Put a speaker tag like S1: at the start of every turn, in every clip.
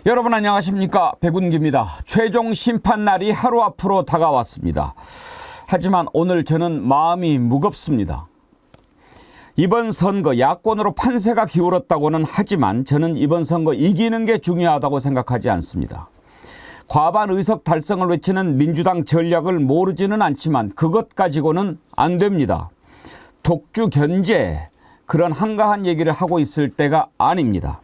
S1: 여러분 안녕하십니까? 백운기입니다. 최종 심판날이 하루 앞으로 다가왔습니다. 하지만 오늘 저는 마음이 무겁습니다. 이번 선거 야권으로 판세가 기울었다고는 하지만 저는 이번 선거 이기는 게 중요하다고 생각하지 않습니다. 과반 의석 달성을 외치는 민주당 전략을 모르지는 않지만 그것 가지고는 안 됩니다. 독주 견제 그런 한가한 얘기를 하고 있을 때가 아닙니다.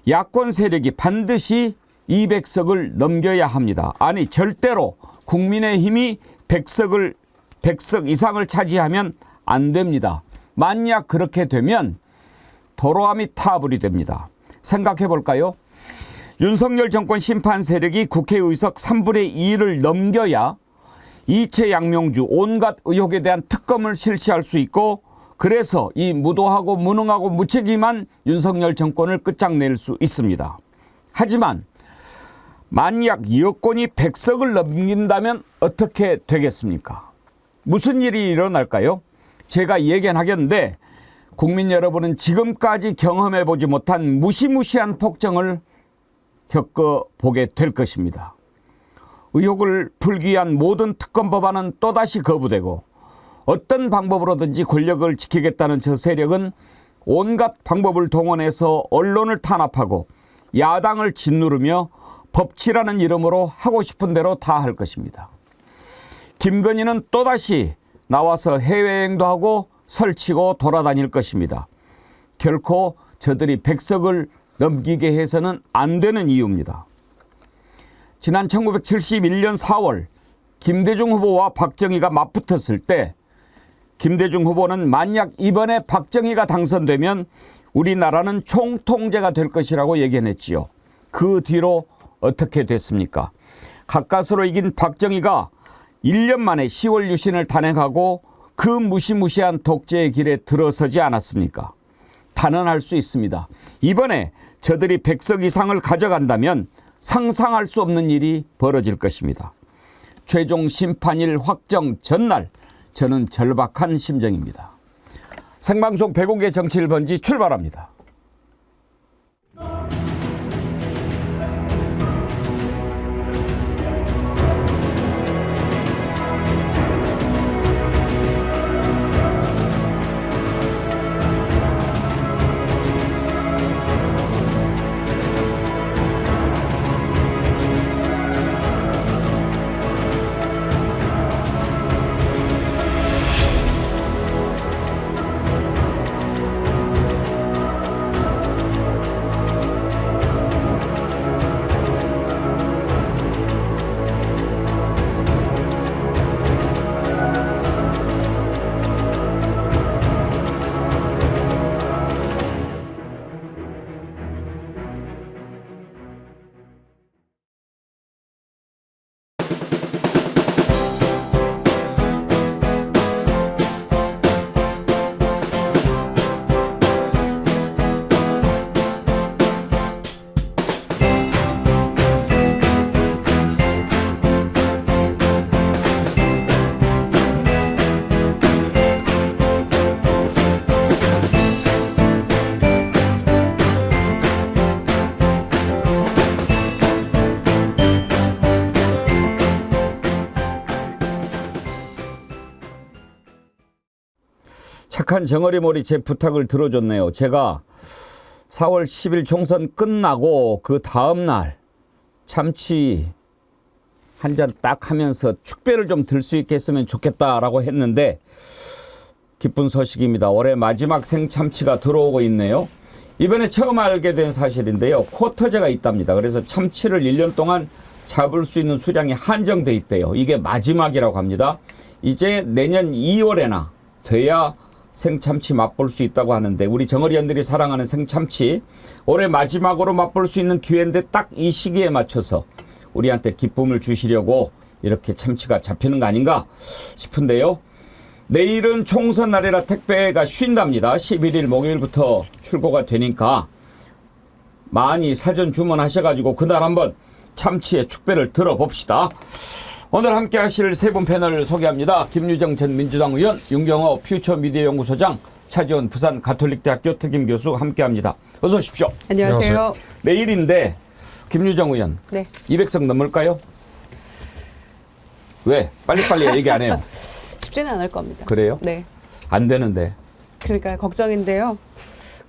S1: 야권 세력이 반드시 200석을 넘겨야 합니다. 아니 절대로 국민의힘이 100석 이상을 차지하면 안 됩니다. 만약 그렇게 되면 도로함이 타불이 됩니다. 생각해 볼까요? 윤석열 정권 심판 세력이 국회의석 3분의 2를 넘겨야 이채 양명주 온갖 의혹에 대한 특검을 실시할 수 있고 그래서 이 무도하고 무능하고 무책임한 윤석열 정권을 끝장낼 수 있습니다. 하지만 만약 여권이 100석을 넘긴다면 어떻게 되겠습니까? 무슨 일이 일어날까요? 제가 예견하겠는데 국민 여러분은 지금까지 경험해보지 못한 무시무시한 폭정을 겪어보게 될 것입니다. 의혹을 풀기 위한 모든 특검 법안은 또다시 거부되고 어떤 방법으로든지 권력을 지키겠다는 저 세력은 온갖 방법을 동원해서 언론을 탄압하고 야당을 짓누르며 법치라는 이름으로 하고 싶은 대로 다 할 것입니다. 김건희는 또다시 나와서 해외여행도 하고 설치고 돌아다닐 것입니다. 결코 저들이 100석을 넘기게 해서는 안 되는 이유입니다. 지난 1971년 4월 김대중 후보와 박정희가 맞붙었을 때 김대중 후보는 만약 이번에 박정희가 당선되면 우리나라는 총통제가 될 것이라고 예견했지요. 그 뒤로 어떻게 됐습니까? 가까스로 이긴 박정희가 1년 만에 10월 유신을 단행하고 그 무시무시한 독재의 길에 들어서지 않았습니까? 단언할 수 있습니다. 이번에 저들이 100석 이상을 가져간다면 상상할 수 없는 일이 벌어질 것입니다. 최종 심판일 확정 전날 저는 절박한 심정입니다. 생방송 백운기의 정치 1번지 출발합니다. 착한 정어리머리 제 부탁을 들어줬네요. 제가 4월 10일 총선 끝나고 그 다음날 참치 한 잔 딱 하면서 축배를 좀 들 수 있게 했으면 좋겠다라고 했는데 기쁜 소식입니다. 올해 마지막 생참치가 들어오고 있네요. 이번에 처음 알게 된 사실인데요. 쿼터제가 있답니다. 그래서 참치를 1년 동안 잡을 수 있는 수량이 한정돼 있대요. 이게 마지막이라고 합니다. 이제 내년 2월에나 돼야 생참치 맛볼 수 있다고 하는데 우리 정어리언들이 사랑하는 생참치 올해 마지막으로 맛볼 수 있는 기회인데 딱 이 시기에 맞춰서 우리한테 기쁨을 주시려고 이렇게 참치가 잡히는 거 아닌가 싶은데요. 내일은 총선 날이라 택배가 쉰답니다. 11일 목요일부터 출고가 되니까 많이 사전 주문하셔가지고 그날 한번 참치의 축배를 들어봅시다. 오늘 함께 하실 세 분 패널을 소개합니다. 김유정 전 민주당 의원, 윤경호 퓨처미디어 연구소장, 차지원 부산 가톨릭대학교 특임 교수 함께합니다. 어서 오십시오.
S2: 안녕하세요.
S1: 내일인데 김유정 의원.
S2: 네.
S1: 200석 넘을까요? 왜? 빨리빨리 얘기 안 해요.
S2: 쉽지는 않을 겁니다.
S1: 그래요?
S2: 네.
S1: 안 되는데.
S2: 그러니까 걱정인데요.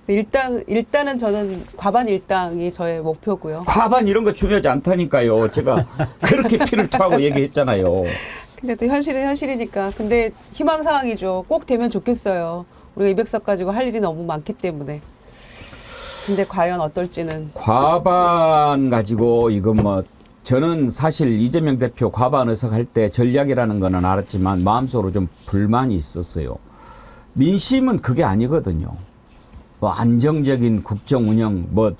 S2: 일단은 저는 과반 일당이 저의 목표고요.
S1: 과반 이런 거 중요하지 않다니까요. 제가 그렇게 피를 토하고 얘기했잖아요.
S2: 근데 또 현실은 현실이니까. 근데 희망사항이죠. 꼭 되면 좋겠어요. 우리가 200석 가지고 할 일이 너무 많기 때문에. 근데 과연 어떨지는.
S1: 과반 가지고 이건 뭐 저는 사실 이재명 대표 과반 의석 할 때 전략이라는 거는 알았지만 마음속으로 좀 불만이 있었어요. 민심은 그게 아니거든요. 뭐 안정적인 국정 운영, 뭐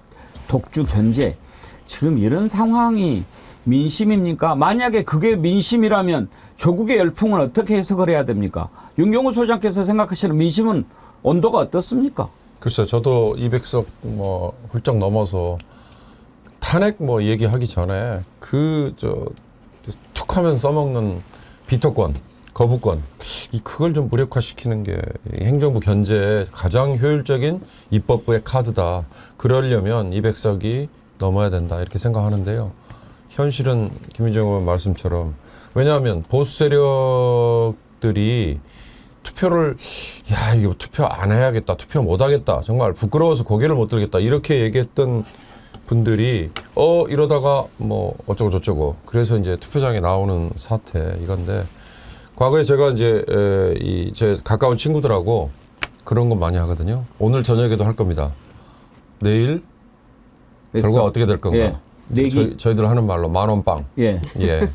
S1: 독주 견제. 지금 이런 상황이 민심입니까? 만약에 그게 민심이라면 조국의 열풍은 어떻게 해석을 해야 됩니까? 윤경호 소장께서 생각하시는 민심은 온도가 어떻습니까?
S3: 글쎄요, 저도 200석 뭐 훌쩍 넘어서 탄핵 뭐 얘기하기 전에 툭하면 써먹는 비토권, 거부권, 그걸 좀 무력화시키는 게 행정부 견제에 가장 효율적인 입법부의 카드다. 그러려면 200석이 넘어야 된다 이렇게 생각하는데요. 현실은 김유정 의원 말씀처럼 왜냐하면 보수 세력들이 투표를 이거 투표 안 해야겠다, 투표 못 하겠다, 정말 부끄러워서 고개를 못 들겠다 이렇게 얘기했던 분들이 이러다가 뭐 어쩌고 저쩌고 그래서 이제 투표장에 나오는 사태 이건데 과거에 제가 이제 제 가까운 친구들하고 그런 거 많이 하거든요. 오늘 저녁에도 할 겁니다. 내일 결과 어떻게 될 건가?
S1: 예.
S3: 저희들 하는 말로 만원빵.
S1: 예.
S3: 예.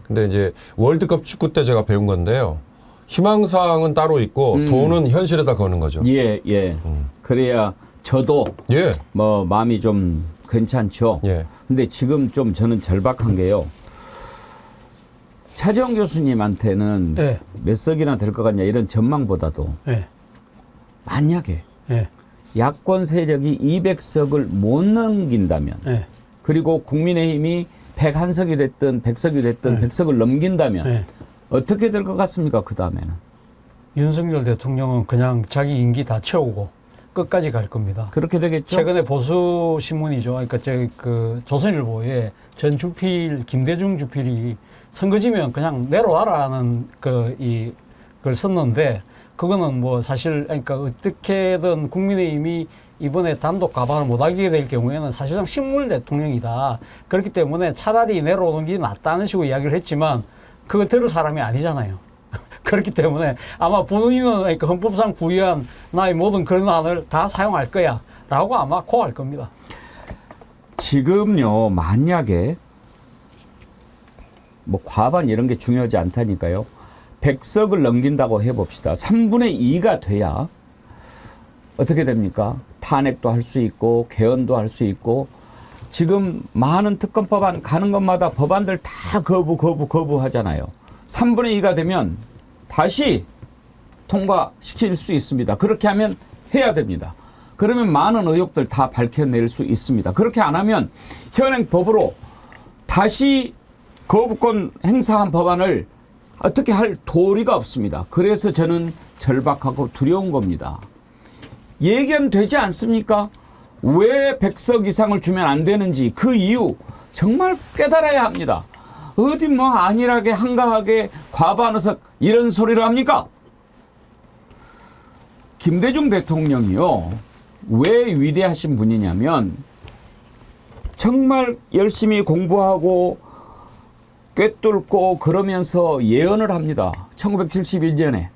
S3: 근데 이제 월드컵 축구 때 제가 배운 건데요. 희망사항은 따로 있고 돈은 현실에다 거는 거죠.
S1: 예, 예. 그래야 저도
S3: 예.
S1: 뭐 마음이 좀 괜찮죠.
S3: 예.
S1: 근데 지금 좀 저는 절박한 게요. 차재원 교수님한테는
S4: 네.
S1: 몇 석이나 될 것 같냐 이런 전망보다도
S4: 예.
S1: 만약에
S4: 예.
S1: 야권 세력이 200석을 못 넘긴다면
S4: 예.
S1: 그리고 국민의힘이 101석이 됐든 100석이 됐든 100석을 넘긴다면
S4: 예.
S1: 어떻게 될 것 같습니까? 그 다음에는.
S4: 윤석열 대통령은 그냥 자기 임기 다 채우고 끝까지 갈 겁니다.
S1: 그렇게 되겠죠?
S4: 최근에 보수 신문이죠. 그러니까 조선일보에 전 주필 김대중 주필이 선거지면 그냥 내려와라는 그걸 썼는데 그거는 뭐 사실 그러니까 어떻게든 국민의힘이 이번에 단독 가반을 못하게 될 경우에는 사실상 식물 대통령이다. 그렇기 때문에 차라리 내려오는 게 낫다는 식으로 이야기를 했지만 그거 들을 사람이 아니잖아요. 그렇기 때문에 아마 본인은 그러니까 헌법상 부여한 나의 모든 권한을 다 사용할 거야 라고 아마 고할 겁니다.
S1: 지금요, 만약에 뭐 과반 이런 게 중요하지 않다니까요. 100석을 넘긴다고 해봅시다. 3분의 2가 돼야 어떻게 됩니까? 탄핵도 할 수 있고 개헌도 할 수 있고 지금 많은 특검법안 가는 것마다 법안들 다 거부하잖아요. 3분의 2가 되면 다시 통과시킬 수 있습니다. 그렇게 하면 해야 됩니다. 그러면 많은 의혹들 다 밝혀낼 수 있습니다. 그렇게 안 하면 현행법으로 다시 거부권 행사한 법안을 어떻게 할 도리가 없습니다. 그래서 저는 절박하고 두려운 겁니다. 예견되지 않습니까? 왜 100석 이상을 주면 안 되는지 그 이유 정말 깨달아야 합니다. 어디 뭐 안일하게 한가하게 과반 의석 이런 소리를 합니까? 김대중 대통령이요. 왜 위대하신 분이냐면 정말 열심히 공부하고 꿰뚫고 그러면서 예언을 합니다. 1971년에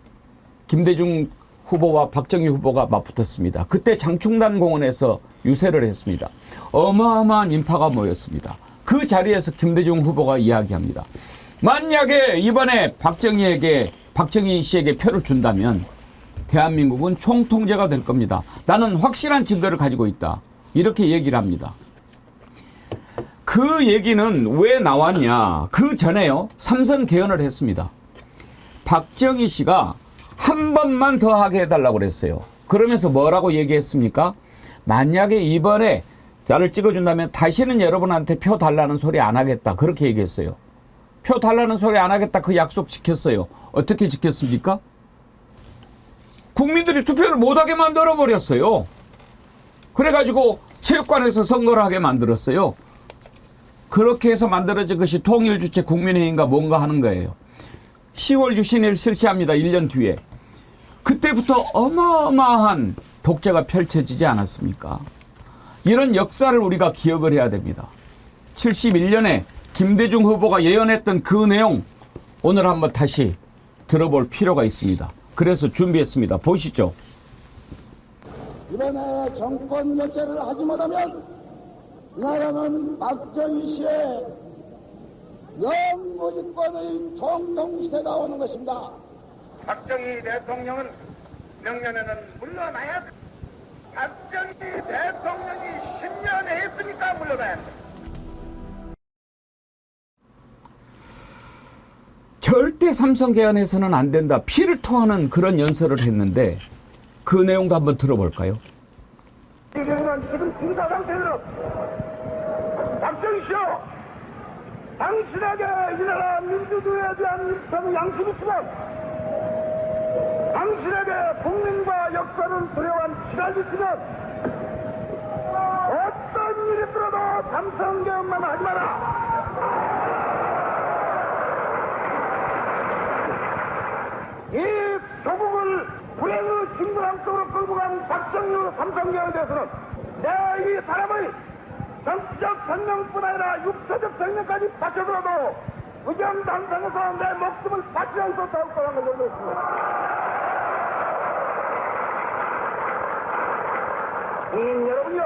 S1: 김대중 후보와 박정희 후보가 맞붙었습니다. 그때 장충단 공원에서 유세를 했습니다. 어마어마한 인파가 모였습니다. 그 자리에서 김대중 후보가 이야기합니다. 만약에 이번에 박정희 씨에게 표를 준다면 대한민국은 총통제가 될 겁니다. 나는 확실한 증거를 가지고 있다. 이렇게 얘기를 합니다. 그 얘기는 왜 나왔냐. 그 전에요. 3선 개헌을 했습니다. 박정희 씨가 한 번만 더 하게 해달라고 그랬어요. 그러면서 뭐라고 얘기했습니까? 만약에 이번에 나를 찍어준다면 다시는 여러분한테 표 달라는 소리 안 하겠다. 그렇게 얘기했어요. 표 달라는 소리 안 하겠다. 그 약속 지켰어요. 어떻게 지켰습니까? 국민들이 투표를 못하게 만들어버렸어요. 그래가지고 체육관에서 선거를 하게 만들었어요. 그렇게 해서 만들어진 것이 통일주체 국민회의인가 뭔가 하는 거예요. 10월 유신일 실시합니다. 1년 뒤에. 그때부터 어마어마한 독재가 펼쳐지지 않았습니까? 이런 역사를 우리가 기억을 해야 됩니다. 71년에 김대중 후보가 예언했던 그 내용 오늘 한번 다시 들어볼 필요가 있습니다. 그래서 준비했습니다. 보시죠.
S5: 이번에 정권 교체를 하지 못하면 이 나라는 박정희 씨의 영무집권의 총동시대가 오는 것입니다.
S6: 박정희 대통령은 명년에는 물러나야 합니다. 박정희 대통령이 10년 했으니까 물러나야 합니다.
S1: 절대 삼성 개헌해서는 안 된다. 피를 토하는 그런 연설을 했는데 그 내용도 한번 들어볼까요?
S6: 이경은 지금 진사 상태로 박정희 씨요, 당신에게 이 나라 민주주의에 대한 일선 양심이 있으면 당신에게 국민과 역사를 두려워한 지랄이 있으면 어떤 일이 들어도 삼성 개헌만 하지 마라. 이 조국을 불행의 징벌함 속으로 끌고 간 박정희 삼성개헌에 대해서는 내 이 사람의 정치적 생명뿐 아니라 육체적 생명까지 바쳐서라도 의견 단상에서 내 목숨을 바치지 않겠다고 거란 걸 열렸습니다. 국민 여러분요,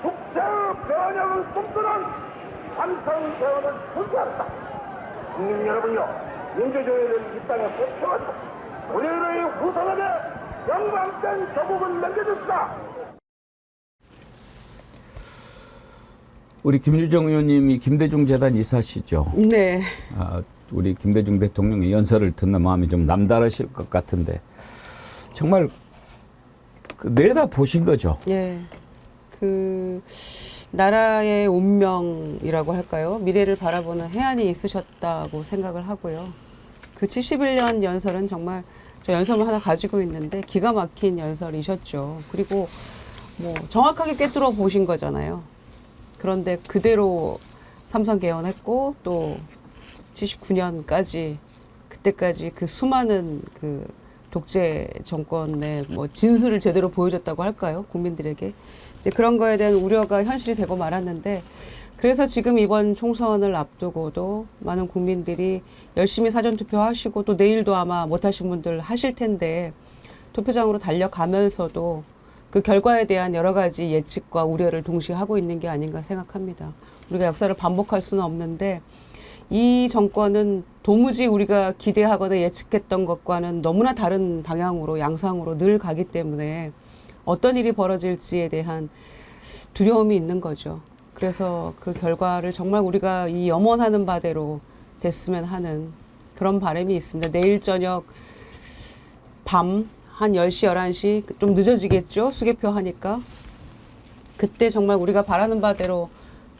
S6: 국제의 변혁을 꿈꾸는 삼성개헌을 존재한다. 국민 여러분요, 민주주의를 이 땅에 보태워서 우리의 후손에게 영광된 조국을 남겨줍시다.
S1: 우리 김유정 의원님이 김대중 재단 이사시죠.
S2: 네.
S1: 우리 김대중 대통령의 연설을 듣는 마음이 좀 남다르실 것 같은데 정말 내다 보신 거죠.
S2: 예. 그 나라의 운명이라고 할까요? 미래를 바라보는 해안이 있으셨다고 생각을 하고요. 그 71년 연설은 정말 저 연설문 하나 가지고 있는데 기가 막힌 연설이셨죠. 그리고 뭐 정확하게 꿰뚫어 보신 거잖아요. 그런데 그대로 삼성 개헌했고 또 79년까지 그때까지 그 수많은 그 독재 정권의 뭐 진술을 제대로 보여줬다고 할까요? 국민들에게. 이제 그런 거에 대한 우려가 현실이 되고 말았는데 그래서 지금 이번 총선을 앞두고도 많은 국민들이 열심히 사전투표하시고 또 내일도 아마 못하신 분들 하실 텐데 투표장으로 달려가면서도 그 결과에 대한 여러 가지 예측과 우려를 동시에 하고 있는 게 아닌가 생각합니다. 우리가 역사를 반복할 수는 없는데 이 정권은 도무지 우리가 기대하거나 예측했던 것과는 너무나 다른 방향으로 양상으로 늘 가기 때문에 어떤 일이 벌어질지에 대한 두려움이 있는 거죠. 그래서 그 결과를 정말 우리가 이 염원하는 바대로 됐으면 하는 그런 바람이 있습니다. 내일 저녁 밤 한 10시, 11시 좀 늦어지겠죠. 수개표 하니까. 그때 정말 우리가 바라는 바대로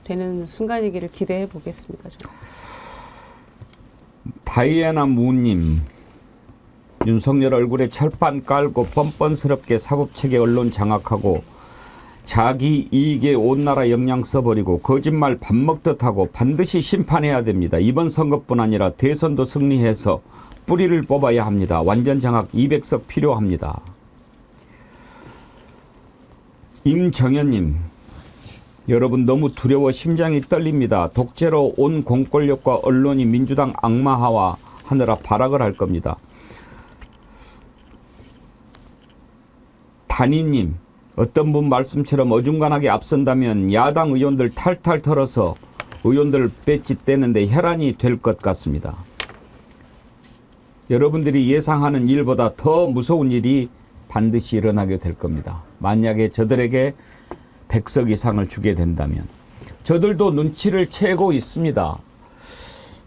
S2: 되는 순간이기를 기대해 보겠습니다. 저는.
S1: 다이애나 무님, 윤석열 얼굴에 철판 깔고 뻔뻔스럽게 사법체계 언론 장악하고 자기 이익에 온 나라 역량 써버리고 거짓말 밥 먹듯 하고 반드시 심판해야 됩니다. 이번 선거뿐 아니라 대선도 승리해서 뿌리를 뽑아야 합니다. 완전 장악 200석 필요합니다. 임정현님, 여러분 너무 두려워 심장이 떨립니다. 독재로 온 공권력과 언론이 민주당 악마화 하느라 발악을 할 겁니다. 단위님, 어떤 분 말씀처럼 어중간하게 앞선다면 야당 의원들 탈탈 털어서 의원들 배지 떼는데 혈안이 될 것 같습니다. 여러분들이 예상하는 일보다 더 무서운 일이 반드시 일어나게 될 겁니다. 만약에 저들에게 100석 이상을 주게 된다면 저들도 눈치를 채고 있습니다.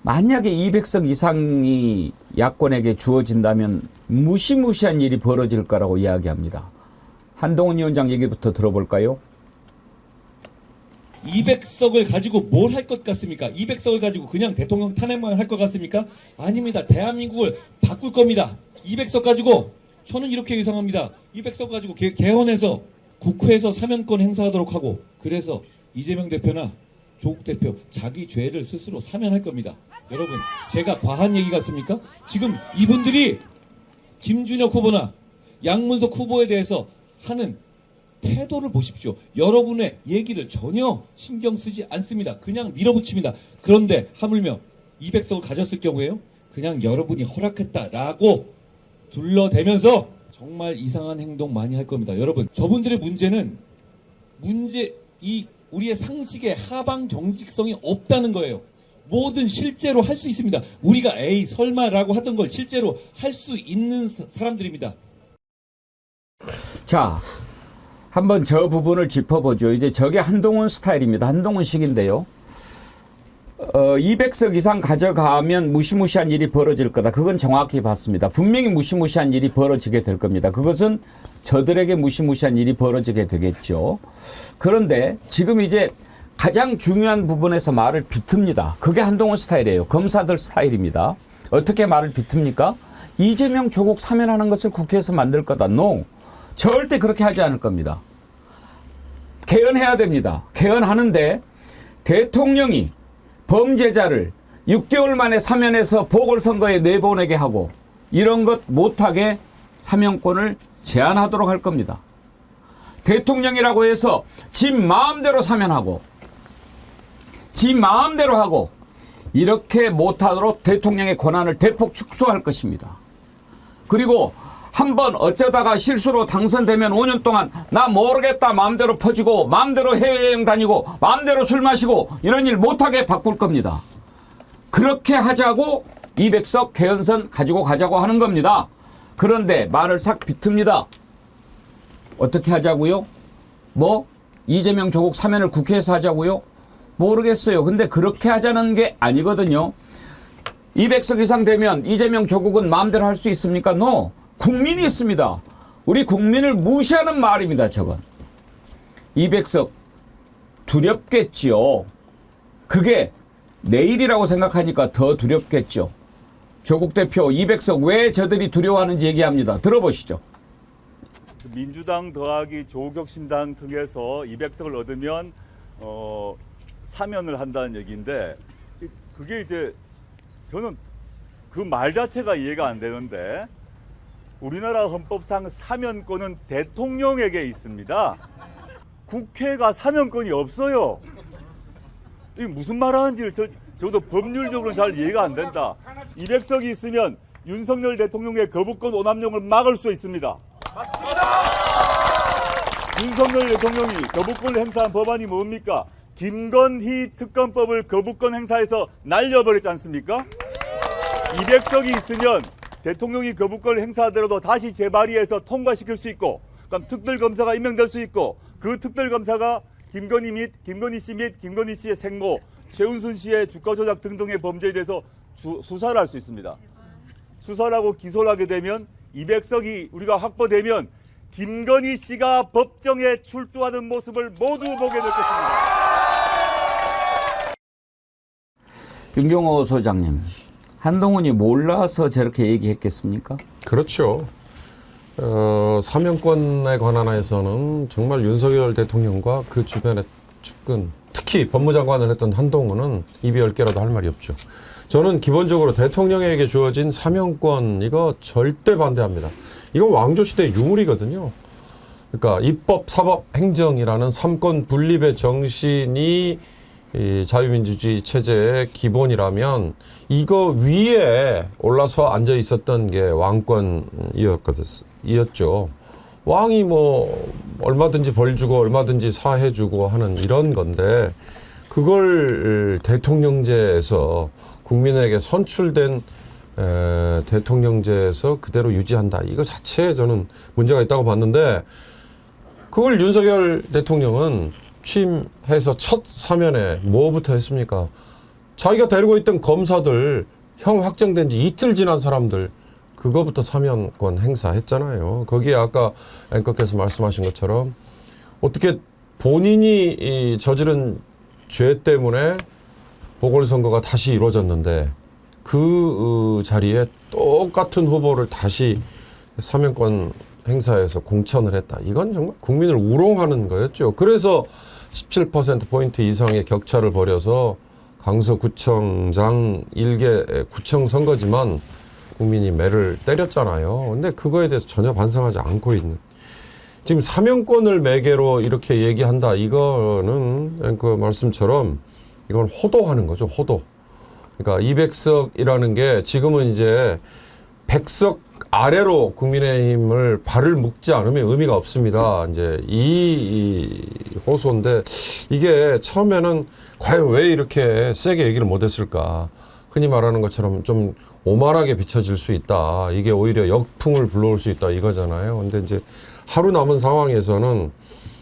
S1: 만약에 200석 이상이 야권에게 주어진다면 무시무시한 일이 벌어질 거라고 이야기합니다. 한동훈 위원장 얘기부터 들어볼까요?
S7: 200석을 가지고 뭘 할 것 같습니까? 200석을 가지고 그냥 대통령 탄핵만 할 것 같습니까? 아닙니다. 대한민국을 바꿀 겁니다. 200석 가지고 저는 이렇게 예상합니다. 200석 가지고 개헌해서 국회에서 사면권 행사하도록 하고 그래서 이재명 대표나 조국 대표 자기 죄를 스스로 사면할 겁니다. 여러분, 제가 과한 얘기 같습니까? 지금 이분들이 김준혁 후보나 양문석 후보에 대해서 하는 태도를 보십시오. 여러분의 얘기를 전혀 신경 쓰지 않습니다. 그냥 밀어붙입니다. 그런데 하물며 200석을 가졌을 경우에요, 그냥 여러분이 허락했다라고 둘러대면서 정말 이상한 행동 많이 할 겁니다. 여러분, 저분들의 문제는 우리의 상식에 하방 경직성이 없다는 거예요. 뭐든 실제로 할 수 있습니다. 우리가 에이 설마라고 하던 걸 실제로 할 수 있는 사람들입니다.
S1: 자, 한번 저 부분을 짚어보죠. 이제 저게 한동훈 스타일입니다. 한동훈식인데요. 200석 이상 가져가면 무시무시한 일이 벌어질 거다. 그건 정확히 봤습니다. 분명히 무시무시한 일이 벌어지게 될 겁니다. 그것은 저들에게 무시무시한 일이 벌어지게 되겠죠. 그런데 지금 이제 가장 중요한 부분에서 말을 비틉니다. 그게 한동훈 스타일이에요. 검사들 스타일입니다. 어떻게 말을 비틉니까? 이재명 조국 사면하는 것을 국회에서 만들 거다. No. 절대 그렇게 하지 않을 겁니다. 개헌해야 됩니다. 개헌하는데 대통령이 범죄자를 6개월 만에 사면해서 보궐선거에 내보내게 하고 이런 것 못하게 사면권을 제한하도록 할 겁니다. 대통령이라고 해서 지 마음대로 사면하고 지 마음대로 하고 이렇게 못하도록 대통령의 권한을 대폭 축소할 것입니다. 그리고 한번 어쩌다가 실수로 당선되면 5년 동안 나 모르겠다 마음대로 퍼지고 마음대로 해외여행 다니고 마음대로 술 마시고 이런 일 못하게 바꿀 겁니다. 그렇게 하자고 200석 개헌선 가지고 가자고 하는 겁니다. 그런데 말을 싹 비틉니다. 어떻게 하자고요? 뭐? 이재명 조국 사면을 국회에서 하자고요? 모르겠어요. 근데 그렇게 하자는 게 아니거든요. 200석 이상 되면 이재명 조국은 마음대로 할 수 있습니까? No. 국민이 있습니다. 우리 국민을 무시하는 말입니다. 저건. 200석 두렵겠지요. 그게 내일이라고 생각하니까 더 두렵겠죠. 조국 대표 200석 왜 저들이 두려워하는지 얘기합니다. 들어보시죠.
S8: 민주당 더하기 조국혁신당 등에서 200석을 얻으면 사면을 한다는 얘기인데 그게 이제 저는 그 말 자체가 이해가 안 되는데 우리나라 헌법상 사면권은 대통령에게 있습니다. 국회가 사면권이 없어요. 이게 무슨 말 하는지를 저도 법률적으로 잘 이해가 안 된다. 200석이 있으면 윤석열 대통령의 거부권 오남용을 막을 수 있습니다. 맞습니다. 윤석열 대통령이 거부권을 행사한 법안이 뭡니까? 김건희 특검법을 거부권 행사해서 날려버렸지 않습니까? 200석이 있으면 대통령이 거부권을 행사하더라도 다시 재발의해서 통과시킬 수 있고, 그럼 특별검사가 임명될 수 있고, 그 특별검사가 김건희 씨 및 김건희 씨의 생모, 최은순 씨의 주가 조작 등등의 범죄에 대해서 수사를 할 수 있습니다. 수사를 하고 기소를 하게 되면 200석이 우리가 확보되면 김건희 씨가 법정에 출두하는 모습을 모두 보게 될 것입니다.
S1: 윤경호 소장님, 한동훈이 몰라서 저렇게 얘기했겠습니까?
S3: 그렇죠. 사면권에 관한해서는 정말 윤석열 대통령과 그 주변의 측근, 특히 법무장관을 했던 한동훈은 입이 10개라도 할 말이 없죠. 저는 기본적으로 대통령에게 주어진 사면권 이거 절대 반대합니다. 이건 왕조시대 유물이거든요. 그러니까 입법, 사법, 행정이라는 삼권 분립의 정신이 이 자유민주주의 체제의 기본이라면 이거 위에 올라서 앉아 있었던 게 왕권이었죠. 왕이 뭐 얼마든지 벌 주고 얼마든지 사해 주고 하는 이런 건데 그걸 대통령제에서 국민에게 선출된 대통령제에서 그대로 유지한다. 이거 자체에 저는 문제가 있다고 봤는데 그걸 윤석열 대통령은 취임해서 첫 사면에 뭐부터 했습니까? 자기가 데리고 있던 검사들 형 확정된 지 이틀 지난 사람들 그거부터 사면권 행사했잖아요. 거기에 아까 앵커께서 말씀하신 것처럼 어떻게 본인이 저지른 죄 때문에 보궐선거가 다시 이루어졌는데 그 자리에 똑같은 후보를 다시 사면권 행사에서 공천을 했다. 이건 정말 국민을 우롱하는 거였죠. 그래서 17%포인트 이상의 격차를 벌여서 강서구청장 일개 구청 선거지만 국민이 매를 때렸잖아요. 근데 그거에 대해서 전혀 반성하지 않고 있는. 지금 사명권을 매개로 이렇게 얘기한다. 이거는 그 말씀처럼 이건 호도하는 거죠. 호도. 그러니까 200석이라는 게 지금은 이제 100석 아래로 국민의힘을 발을 묶지 않으면 의미가 없습니다. 이제 이 호소인데 이게 처음에는 과연 왜 이렇게 세게 얘기를 못했을까? 흔히 말하는 것처럼 좀 오만하게 비춰질 수 있다. 이게 오히려 역풍을 불러올 수 있다 이거잖아요. 근데 이제 하루 남은 상황에서는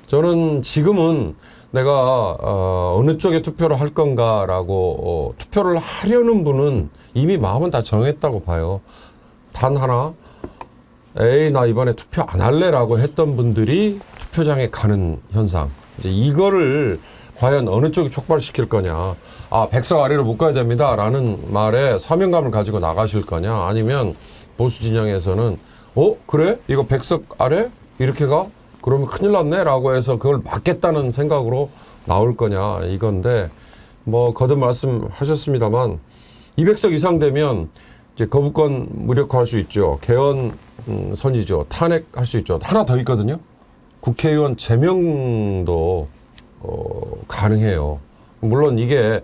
S3: 저는 지금은 내가 어느 쪽에 투표를 할 건가라고 투표를 하려는 분은 이미 마음은 다 정했다고 봐요. 단 하나, 에이 나 이번에 투표 안 할래라고 했던 분들이 투표장에 가는 현상. 이제 이거를 과연 어느 쪽이 촉발시킬 거냐. 아, 100석 아래로 못 가야 됩니다. 라는 말에 사명감을 가지고 나가실 거냐. 아니면 보수 진영에서는 그래? 이거 100석 아래? 이렇게 가? 그러면 큰일 났네? 라고 해서 그걸 막겠다는 생각으로 나올 거냐. 이건데 뭐 거듭 말씀하셨습니다만 200석 이상 되면 이제 거부권 무력화할 수 있죠. 개헌 선이죠. 탄핵할 수 있죠. 하나 더 있거든요. 국회의원 제명도 가능해요. 물론 이게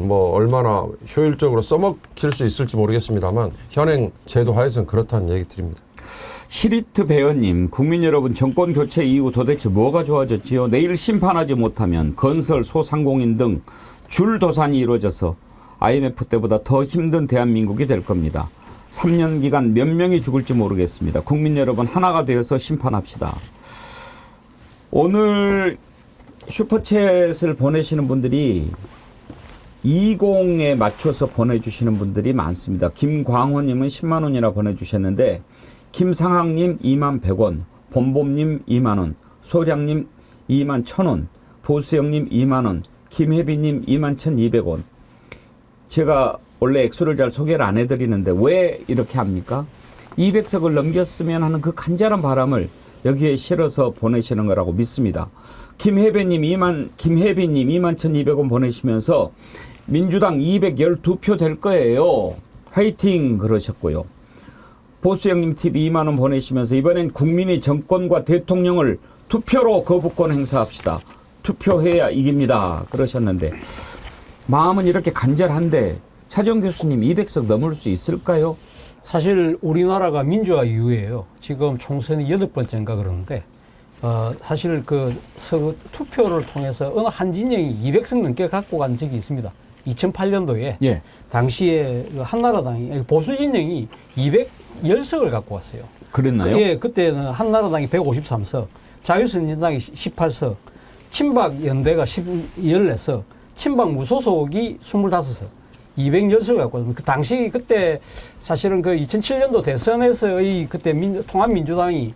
S3: 뭐 얼마나 효율적으로 써먹힐 수 있을지 모르겠습니다만 현행 제도 하에서는 그렇다는 얘기 드립니다.
S1: 시리트 배원님, 국민 여러분, 정권 교체 이후 도대체 뭐가 좋아졌지요? 내일 심판하지 못하면 건설, 소상공인 등 줄도산이 이루어져서 IMF 때보다 더 힘든 대한민국이 될 겁니다. 3년 기간 몇 명이 죽을지 모르겠습니다. 국민 여러분, 하나가 되어서 심판합시다. 오늘 슈퍼챗을 보내시는 분들이 20에 맞춰서 보내주시는 분들이 많습니다. 김광호님은 10만 원이나 보내주셨는데 김상학님 2만 100원, 봄봄님 2만 원, 소량님 2만 1000원, 보수영님 2만 원, 김혜비님 2만 1200원. 제가 원래 액수를 잘 소개를 안 해드리는데 왜 이렇게 합니까? 200석을 넘겼으면 하는 그 간절한 바람을 여기에 실어서 보내시는 거라고 믿습니다. 김혜비님 2만 1200원 보내시면서 민주당 212표 될 거예요. 화이팅 그러셨고요. 보수영님 TV 2만 원 보내시면서 이번엔 국민이 정권과 대통령을 투표로 거부권 행사합시다. 투표해야 이깁니다. 그러셨는데 마음은 이렇게 간절한데 차정 교수님 200석 넘을 수 있을까요?
S4: 사실 우리나라가 민주화 이후에요. 지금 총선이 8번째인가 그러는데 사실 그 투표를 통해서 어느 한 진영이 200석 넘게 갖고 간 적이 있습니다. 2008년도에
S1: 예.
S4: 당시에 한나라당이 보수 진영이 210석을 갖고 왔어요.
S1: 그랬나요?
S4: 예, 그때는 한나라당이 153석, 자유선진당이 18석, 친박연대가 14석, 친박 무소속이 25석, 210석을 갖고 왔습니다. 그 당시 그때 사실은 그 2007년도 대선에서의 그때 통합민주당이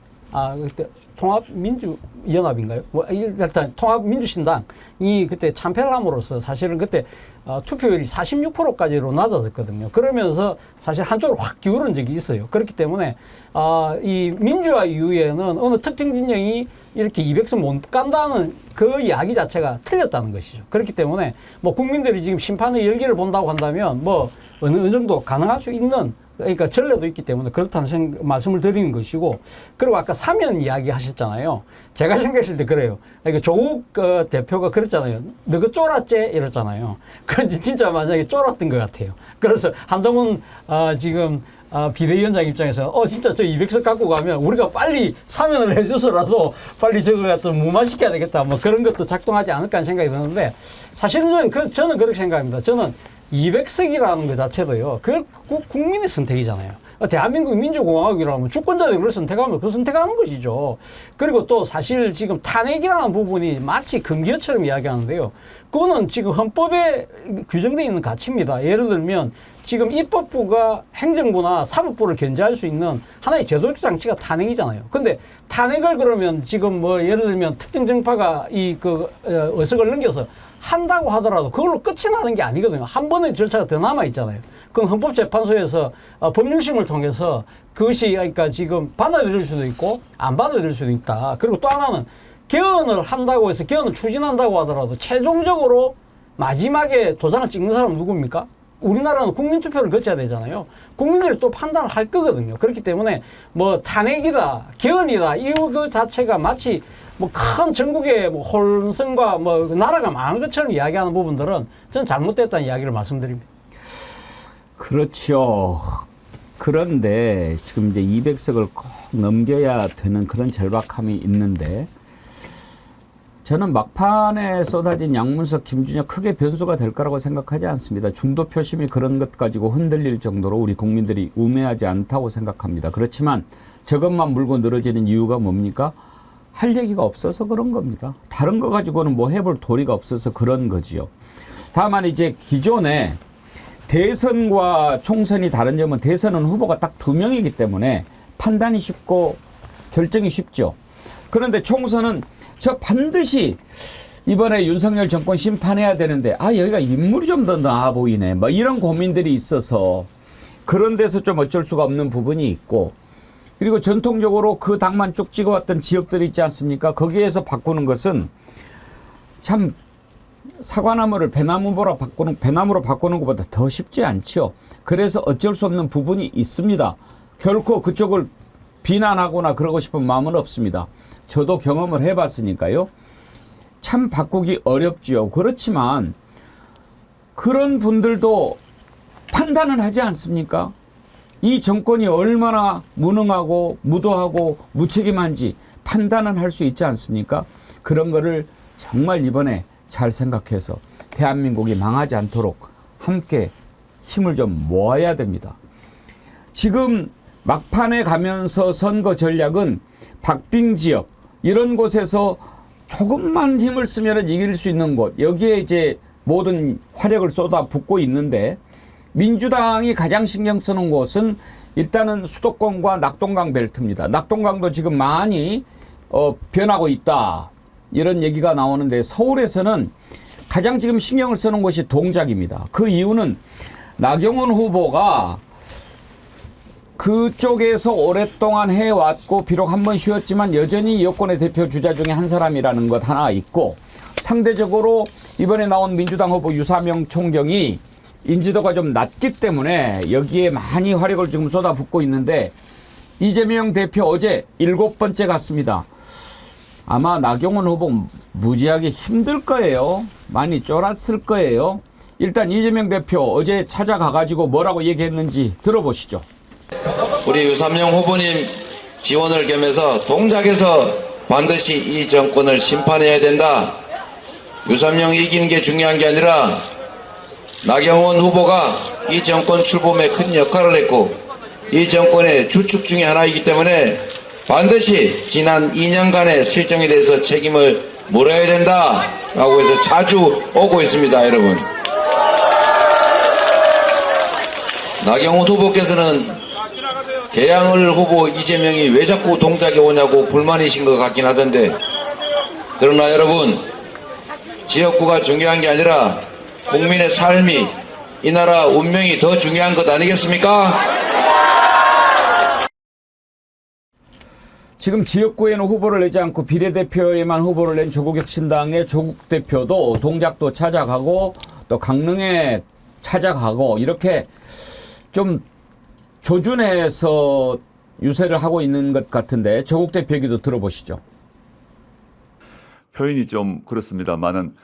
S4: 그때 통합민주연합인가요? 일단 통합민주신당이 그때 참패를 함으로써 사실은 그때 투표율이 46%까지로 낮아졌거든요. 그러면서 사실 한쪽으로 확 기울은 적이 있어요. 그렇기 때문에 이 민주화 이후에는 어느 특정 진영이 이렇게 200석 못 간다는 그 이야기 자체가 틀렸다는 것이죠. 그렇기 때문에 뭐 국민들이 지금 심판의 열기를 본다고 한다면 뭐 어느 정도 가능할 수 있는 그러니까 전례도 있기 때문에 그렇다는 말씀을 드리는 것이고, 그리고 아까 사면 이야기 하셨잖아요. 제가 생각했을 때 그래요. 그러니까 조국 대표가 그랬잖아요. 너 그 쫄았지? 이랬잖아요. 그런지 진짜 만약에 쫄았던 것 같아요. 그래서 한동훈 지금 비대위원장 입장에서 진짜 저 200석 갖고 가면 우리가 빨리 사면을 해줘서라도 빨리 저걸 갖다 무마시켜야 되겠다. 뭐 그런 것도 작동하지 않을까 하는 생각이 드는데, 사실은 저는 그렇게 생각합니다. 저는 200석이라는 것 자체도요, 그 국민의 선택이잖아요. 대한민국 민주공화국이라면 주권자들이 그걸 선택하면 그 선택하는 것이죠. 그리고 또 사실 지금 탄핵이라는 부분이 마치 금기어처럼 이야기하는데요. 그거는 지금 헌법에 규정되어 있는 가치입니다. 예를 들면 지금 입법부가 행정부나 사법부를 견제할 수 있는 하나의 제도적 장치가 탄핵이잖아요. 근데 탄핵을 그러면 지금 뭐 예를 들면 특정 정파가 의석을 넘겨서 한다고 하더라도 그걸로 끝이 나는 게 아니거든요. 한 번의 절차가 더 남아 있잖아요. 그럼 헌법재판소에서 법률심을 통해서 그것이 그러니까 지금 받아들일 수도 있고 안 받아들일 수도 있다. 그리고 또 하나는 개헌을 한다고 해서 개헌을 추진한다고 하더라도 최종적으로 마지막에 도장을 찍는 사람은 누굽니까? 우리나라는 국민투표를 거쳐야 되잖아요. 국민들이 또 판단을 할 거거든요. 그렇기 때문에 뭐 탄핵이다, 개헌이다, 이거 자체가 마치 뭐 큰 전국의 뭐 혼선과 뭐 나라가 망한 것처럼 이야기하는 부분들은 저는 잘못됐다는 이야기를 말씀드립니다.
S1: 그렇죠. 그런데 지금 이제 200석을 꼭 넘겨야 되는 그런 절박함이 있는데 저는 막판에 쏟아진 양문석, 김준혁 크게 변수가 될 거라고 생각하지 않습니다. 중도 표심이 그런 것 가지고 흔들릴 정도로 우리 국민들이 우매하지 않다고 생각합니다. 그렇지만 저것만 물고 늘어지는 이유가 뭡니까? 할 얘기가 없어서 그런 겁니다. 다른 거 가지고는 뭐 해볼 도리가 없어서 그런 거지요. 다만 이제 기존에 대선과 총선이 다른 점은 대선은 후보가 딱 2명이기 때문에 판단이 쉽고 결정이 쉽죠. 그런데 총선은 저 반드시 이번에 윤석열 정권 심판해야 되는데 여기가 인물이 좀 더 나아 보이네. 뭐 이런 고민들이 있어서 그런 데서 좀 어쩔 수가 없는 부분이 있고 그리고 전통적으로 그 당만 쭉 찍어왔던 지역들이 있지 않습니까? 거기에서 바꾸는 것은 참 사과나무를 배나무로 바꾸는 것보다 더 쉽지 않죠. 그래서 어쩔 수 없는 부분이 있습니다. 결코 그쪽을 비난하거나 그러고 싶은 마음은 없습니다. 저도 경험을 해봤으니까요. 참 바꾸기 어렵지요. 그렇지만 그런 분들도 판단은 하지 않습니까? 이 정권이 얼마나 무능하고 무도하고 무책임한지 판단은 할 수 있지 않습니까? 그런 거를 정말 이번에 잘 생각해서 대한민국이 망하지 않도록 함께 힘을 좀 모아야 됩니다. 지금 막판에 가면서 선거 전략은 박빙 지역 이런 곳에서 조금만 힘을 쓰면 이길 수 있는 곳 여기에 이제 모든 화력을 쏟아붓고 있는데 민주당이 가장 신경 쓰는 곳은 일단은 수도권과 낙동강 벨트입니다. 낙동강도 지금 많이 변하고 있다. 이런 얘기가 나오는데 서울에서는 가장 지금 신경을 쓰는 곳이 동작입니다. 그 이유는 나경원 후보가 그쪽에서 오랫동안 해왔고 비록 한 번 쉬었지만 여전히 여권의 대표 주자 중에 한 사람이라는 것 하나 있고 상대적으로 이번에 나온 민주당 후보 유사명 총경이 인지도가 좀 낮기 때문에 여기에 많이 화력을 지금 쏟아붓고 있는데 이재명 대표 어제 7번째 갔습니다. 아마 나경원 후보 무지하게 힘들 거예요. 많이 쫄았을 거예요. 일단 이재명 대표 어제 찾아가가지고 뭐라고 얘기했는지 들어보시죠.
S9: 우리 유삼영 후보님 지원을 겸해서 동작에서 반드시 이 정권을 심판해야 된다. 유삼영이 이기는 게 중요한 게 아니라 나경원 후보가 이 정권 출범에 큰 역할을 했고 이 정권의 주축 중에 하나이기 때문에 반드시 지난 2년간의 실정에 대해서 책임을 물어야 된다라고 해서 자주 오고 있습니다. 여러분. 나경원 후보께서는 개항을 후보 이재명이 왜 자꾸 동작에 오냐고 불만이신 것 같긴 하던데 그러나 여러분 지역구가 중요한 게 아니라 국민의 삶이 이 나라 운명이 더 중요한 것 아니겠습니까?
S1: 지금 지역구에는 후보를 내지 않고 비례대표에만 후보를 낸 조국혁신당의 조국 대표도 동작도 찾아가고 또 강릉에 찾아가고 이렇게 좀 조준해서 유세를 하고 있는 것 같은데 조국 대표 얘기도 들어보시죠.
S8: 표현이 좀 그렇습니다만은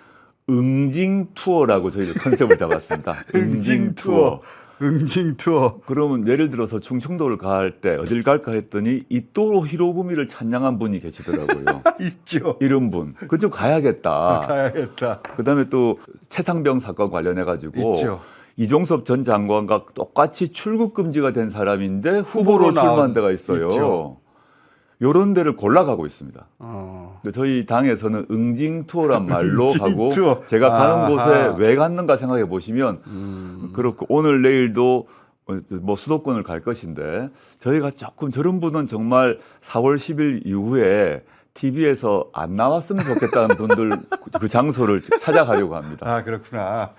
S8: 응징 투어라고 저희들 컨셉을 잡았습니다. 응징 투어.
S10: 응징 투어.
S8: 그러면 예를 들어서 충청도를 갈 때 어딜 갈까 했더니 이토로 히로부미를 찬양한 분이 계시더라고요.
S10: 있죠.
S8: 이런 분. 그건 좀 가야겠다.
S10: 가야겠다.
S8: 그다음에 또 최상병 사건 관련해 가지고
S10: 있죠.
S8: 이종섭 전 장관과 똑같이 출국 금지가 된 사람인데 후보로 출마한 데가 있어요.
S10: 있죠.
S8: 이런 데를 골라가고 있습니다.
S10: 어.
S8: 근데 저희 당에서는 응징 투어란 말로
S10: 응징
S8: 하고
S10: 투어.
S8: 제가 가는
S10: 아하.
S8: 곳에 왜 갔는가 생각해 보시면 그렇고 오늘 내일도 뭐 수도권을 갈 것인데 저희가 조금 저런 분은 정말 4월 10일 이후에 TV에서 안 나왔으면 좋겠다는 분들 그 장소를 찾아가려고 합니다.
S10: 아, 그렇구나.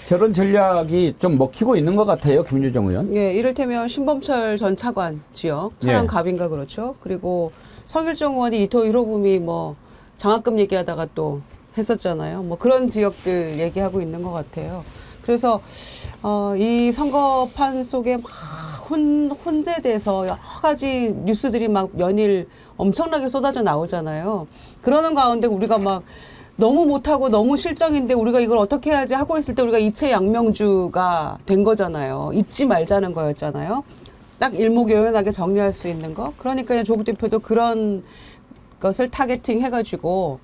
S1: 저런 전략이 좀 먹히고 있는 것 같아요. 김유정 의원.
S2: 예, 이를테면 신범철 전 차관 지역, 차관
S1: 예.
S2: 갑인가 그렇죠. 그리고 성일종 의원이 이토 히로부미 뭐 장학금 얘기하다가 또 했었잖아요. 뭐 그런 지역들 얘기하고 있는 것 같아요. 그래서 이 선거판 속에 막 혼재돼서 여러 가지 뉴스들이 막 연일 엄청나게 쏟아져 나오잖아요. 그러는 가운데 우리가 막 너무 못하고 너무 실정인데 우리가 이걸 어떻게 해야지 하고 있을 때 우리가 이채양명주가 된 거잖아요. 잊지 말자는 거였잖아요. 딱 일목요연하게 정리할 수 있는 거. 그러니까 조국 대표도 그런 것을 타겟팅 해가지고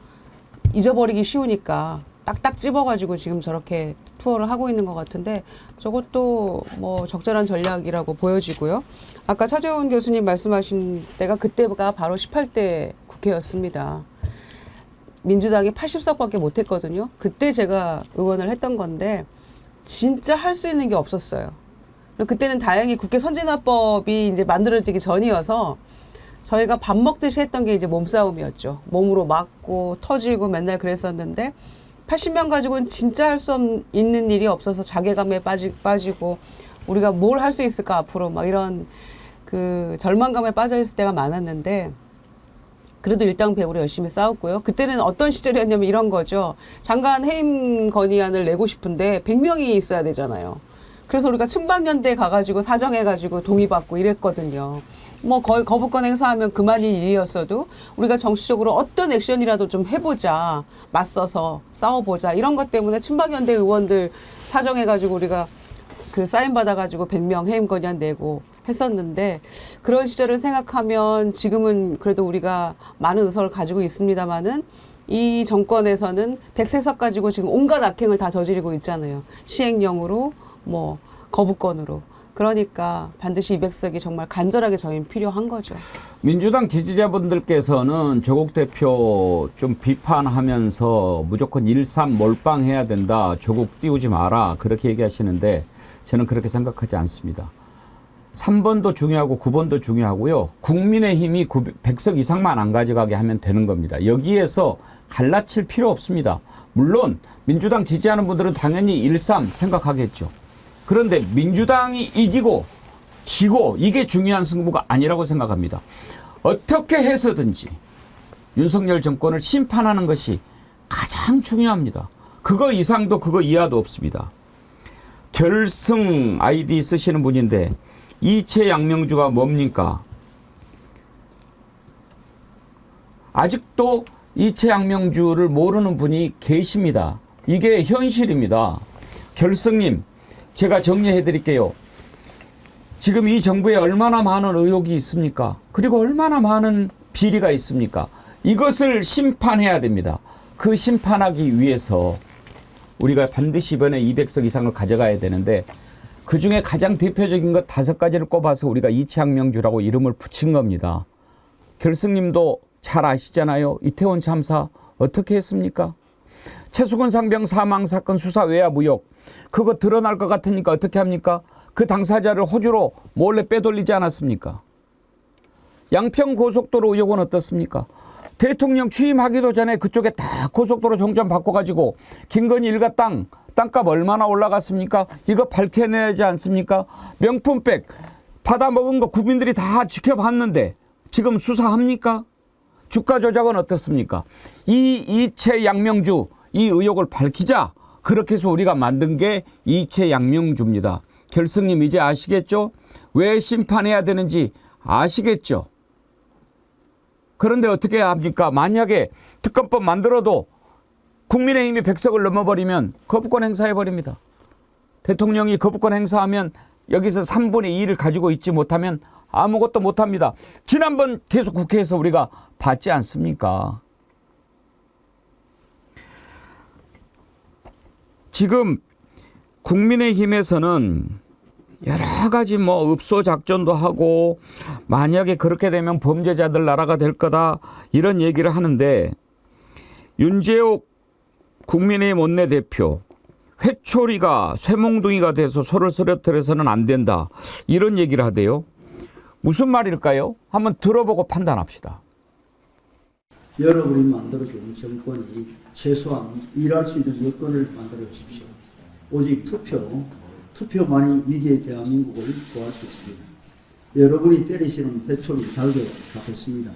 S2: 잊어버리기 쉬우니까 딱딱 찝어가지고 지금 저렇게 투어를 하고 있는 것 같은데 저것도 뭐 적절한 전략이라고 보여지고요. 아까 차재원 교수님 말씀하신 때가 그때가 바로 18대 국회였습니다. 민주당이 80석밖에 못했거든요. 그때 제가 의원을 했던 건데 진짜 할 수 있는 게 없었어요. 그때는 다행히 국회 선진화법이 이제 만들어지기 전이어서 저희가 밥 먹듯이 했던 게 이제 몸싸움이었죠. 몸으로 맞고 터지고 맨날 그랬었는데 80명 가지고는 진짜 할 수 있는 일이 없어서 자괴감에 빠지고 우리가 뭘 할 수 있을까 앞으로 막 이런 그 절망감에 빠져 있을 때가 많았는데 그래도 일당백으로 열심히 싸웠고요. 그때는 어떤 시절이었냐면 이런 거죠. 장관 해임 건의안을 내고 싶은데 100명이 있어야 되잖아요. 그래서 우리가 친박연대 가가지고 사정해가지고 동의받고 이랬거든요. 뭐 거의 거부권 행사하면 그만인 일이었어도 우리가 정치적으로 어떤 액션이라도 좀 해보자. 맞서서 싸워보자. 이런 것 때문에 친박연대 의원들 사정해가지고 우리가 그 사인 받아가지고 100명 해임 건의안 내고 했었는데 그런 시절을 생각하면 지금은 그래도 우리가 많은 의석을 가지고 있습니다만은 이 정권에서는 100세석 가지고 지금 온갖 악행을 다 저지르고 있잖아요. 시행령으로 뭐 거부권으로. 그러니까 반드시 200석이 정말 간절하게 저희는 필요한 거죠.
S1: 민주당 지지자분들께서는 조국 대표 좀 비판하면서 무조건 1-3 몰빵해야 된다. 조국 띄우지 마라. 그렇게 얘기하시는데 저는 그렇게 생각하지 않습니다. 3번도 중요하고 9번도 중요하고요. 국민의힘이 100석 이상만 안 가져가게 하면 되는 겁니다. 여기에서 갈라칠 필요 없습니다. 물론 민주당 지지하는 분들은 당연히 1-3 생각하겠죠. 그런데 민주당이 이기고 지고 이게 중요한 승부가 아니라고 생각합니다. 어떻게 해서든지 윤석열 정권을 심판하는 것이 가장 중요합니다. 그거 이상도 그거 이하도 없습니다. 결승 아이디 쓰시는 분인데 이채양명주가 뭡니까? 아직도 이채양명주를 모르는 분이 계십니다. 이게 현실입니다. 결승님, 제가 정리해 드릴게요. 지금 이 정부에 얼마나 많은 의혹이 있습니까? 그리고 얼마나 많은 비리가 있습니까? 이것을 심판해야 됩니다. 그 심판하기 위해서 우리가 반드시 이번에 200석 이상을 가져가야 되는데 그중에 가장 대표적인 것 5가지를 꼽아서 우리가 이채양명주라고 이름을 붙인 겁니다. 결승님도 잘 아시잖아요. 이태원 참사 어떻게 했습니까? 최수근 상병 사망 사건 수사 외압 의혹 그거 드러날 것 같으니까 어떻게 합니까? 그 당사자를 호주로 몰래 빼돌리지 않았습니까? 양평 고속도로 의혹은 어떻습니까? 대통령 취임하기도 전에 그쪽에 다 고속도로 종점 바꿔가지고 김건희 일가 땅값 얼마나 올라갔습니까? 이거 밝혀내지 않습니까? 명품백 받아먹은 거 국민들이 다 지켜봤는데 지금 수사합니까? 주가 조작은 어떻습니까? 이채양명주 이 의혹을 밝히자. 그렇게 해서 우리가 만든 게 이채양명주입니다. 결승님 이제 아시겠죠? 왜 심판해야 되는지 아시겠죠? 그런데 어떻게 합니까? 만약에 특검법 만들어도 국민의힘이 100석을 넘어버리면 거부권 행사해버립니다. 대통령이 거부권 행사하면 여기서 3분의 2를 가지고 있지 못하면 아무것도 못합니다. 지난번 계속 국회에서 우리가 봤지 않습니까? 지금 국민의힘에서는 여러 가지 뭐 읍소 작전도 하고 만약에 그렇게 되면 범죄자들 나라가 될 거다 이런 얘기를 하는데 윤재옥 국민의힘 원내대표 회초리가 쇠몽둥이가 돼서 소를 쓰러뜨려서는 안 된다 이런 얘기를 하대요. 무슨 말일까요? 한번 들어보고 판단합시다.
S11: 여러분이 만들어준 정권이 최소한 일할 수 있는 여건을 만들어 주십시오. 오직 투표만이 위기의 대한민국을 구할 수 있습니다. 여러분이 때리시는 회초리 달게 갚겠습니다.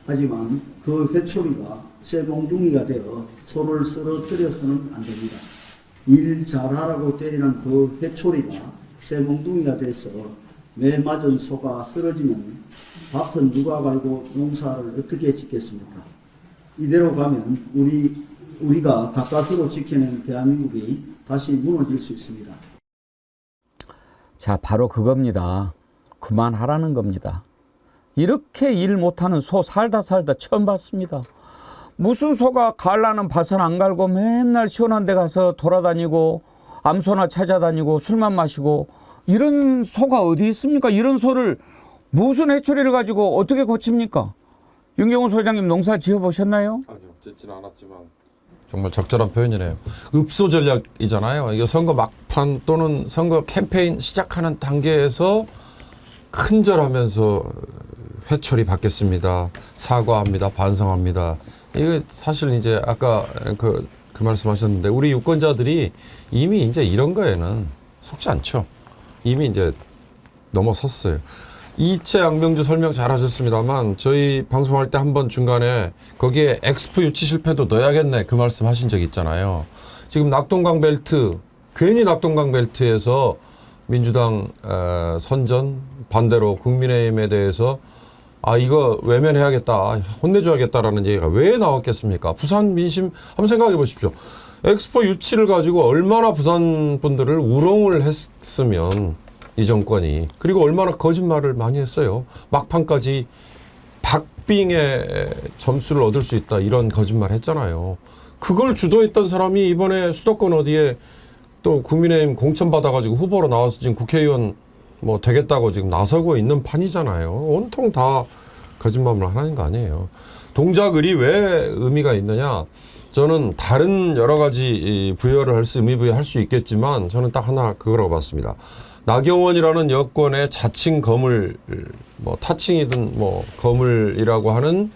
S11: 하지만 그 회초리가 쇠몽둥이가 되어 소를 쓰러뜨려서는 안 됩니다. 일 잘하라고 때리는 그 회초리가 쇠몽둥이가 돼서 매 맞은 소가 쓰러지면 밭은 누가 갈고 농사를 어떻게 짓겠습니까? 이대로 가면 우리가 가까스로 지켜낸 대한민국이 다시 무너질 수 있습니다.
S1: 자, 바로 그겁니다. 그만하라는 겁니다. 이렇게 일 못하는 소 살다 처음 봤습니다. 무슨 소가 갈라는 밭은 안 갈고 맨날 시원한 데 가서 돌아다니고 암소나 찾아다니고 술만 마시고 이런 소가 어디 있습니까? 이런 소를 무슨 해초리를 가지고 어떻게 고칩니까? 윤경호 소장님 농사 지어보셨나요?
S3: 아니요, 짓지는 않았지만 정말 적절한 표현이네요. 읍소 전략이잖아요. 이게 선거 막판 또는 선거 캠페인 시작하는 단계에서 큰절하면서 회초리 받겠습니다. 사과합니다. 반성합니다. 이거 사실 이제 아까 그 말씀하셨는데 우리 유권자들이 이미 이제 이런 거에는 속지 않죠. 이미 이제 넘어섰어요. 이채 양명주 설명 잘하셨습니다만 저희 방송할 때 한번 중간에 거기에 엑스포 유치 실패도 넣어야겠네 그 말씀 하신 적 있잖아요. 지금 낙동강 벨트 괜히 낙동강 벨트에서 민주당 선전 반대로 국민의힘에 대해서 이거 외면해야겠다 혼내줘야겠다라는 얘기가 왜 나왔겠습니까? 부산 민심 한번 생각해 보십시오. 엑스포 유치를 가지고 얼마나 부산 분들을 우롱을 했으면 이 정권이 그리고 얼마나 거짓말을 많이 했어요. 막판까지 박빙의 점수를 얻을 수 있다 이런 거짓말 했잖아요. 그걸 주도했던 사람이 이번에 수도권 어디에 또 국민의힘 공천 받아가지고 후보로 나와서 지금 국회의원 뭐 되겠다고 지금 나서고 있는 판이잖아요. 온통 다 거짓말을 하는 거 아니에요. 동작을이 왜 의미가 있느냐? 저는 다른 여러 가지 부여를 할 수 의미 부여할 수 있겠지만 저는 딱 하나 그거라고 봤습니다. 나경원이라는 여권의 자칭 거물, 뭐 타칭이든 뭐 거물이라고 하는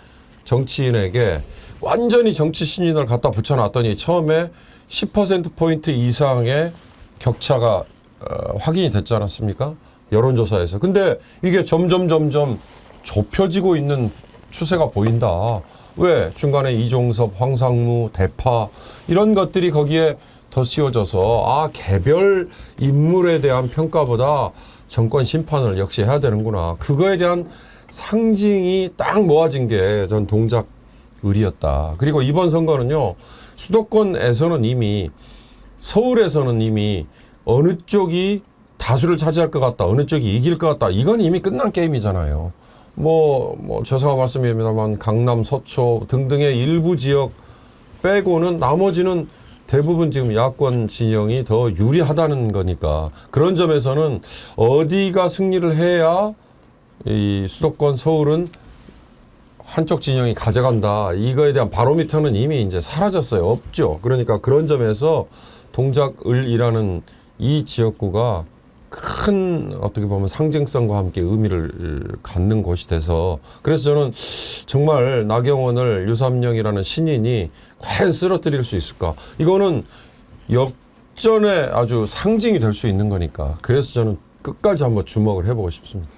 S3: 정치인에게 완전히 정치 신인을 갖다 붙여놨더니 처음에 10%포인트 이상의 격차가 확인이 됐지 않았습니까? 여론조사에서. 근데 이게 점점 좁혀지고 있는 추세가 보인다. 왜? 중간에 이종섭, 황상무, 대파 이런 것들이 거기에 더 씌워져서 개별 인물에 대한 평가보다 정권 심판을 역시 해야 되는구나. 그거에 대한 상징이 딱 모아진 게 전 동작 의리였다. 그리고 이번 선거는요. 수도권에서는 이미 서울에서는 이미 어느 쪽이 다수를 차지할 것 같다. 어느 쪽이 이길 것 같다. 이건 이미 끝난 게임이잖아요. 뭐 죄송한 말씀입니다만 강남, 서초 등등의 일부 지역 빼고는 나머지는 대부분 지금 야권 진영이 더 유리하다는 거니까 그런 점에서는 어디가 승리를 해야 이 수도권 서울은 한쪽 진영이 가져간다. 이거에 대한 바로미터는 이미 이제 사라졌어요. 없죠. 그러니까 그런 점에서 동작을이라는 이 지역구가 큰 어떻게 보면 상징성과 함께 의미를 갖는 곳이 돼서 그래서 저는 정말 나경원을 유삼영이라는 신인이 과연 쓰러뜨릴 수 있을까? 이거는 역전의 아주 상징이 될 수 있는 거니까 그래서 저는 끝까지 한번 주목을 해보고 싶습니다.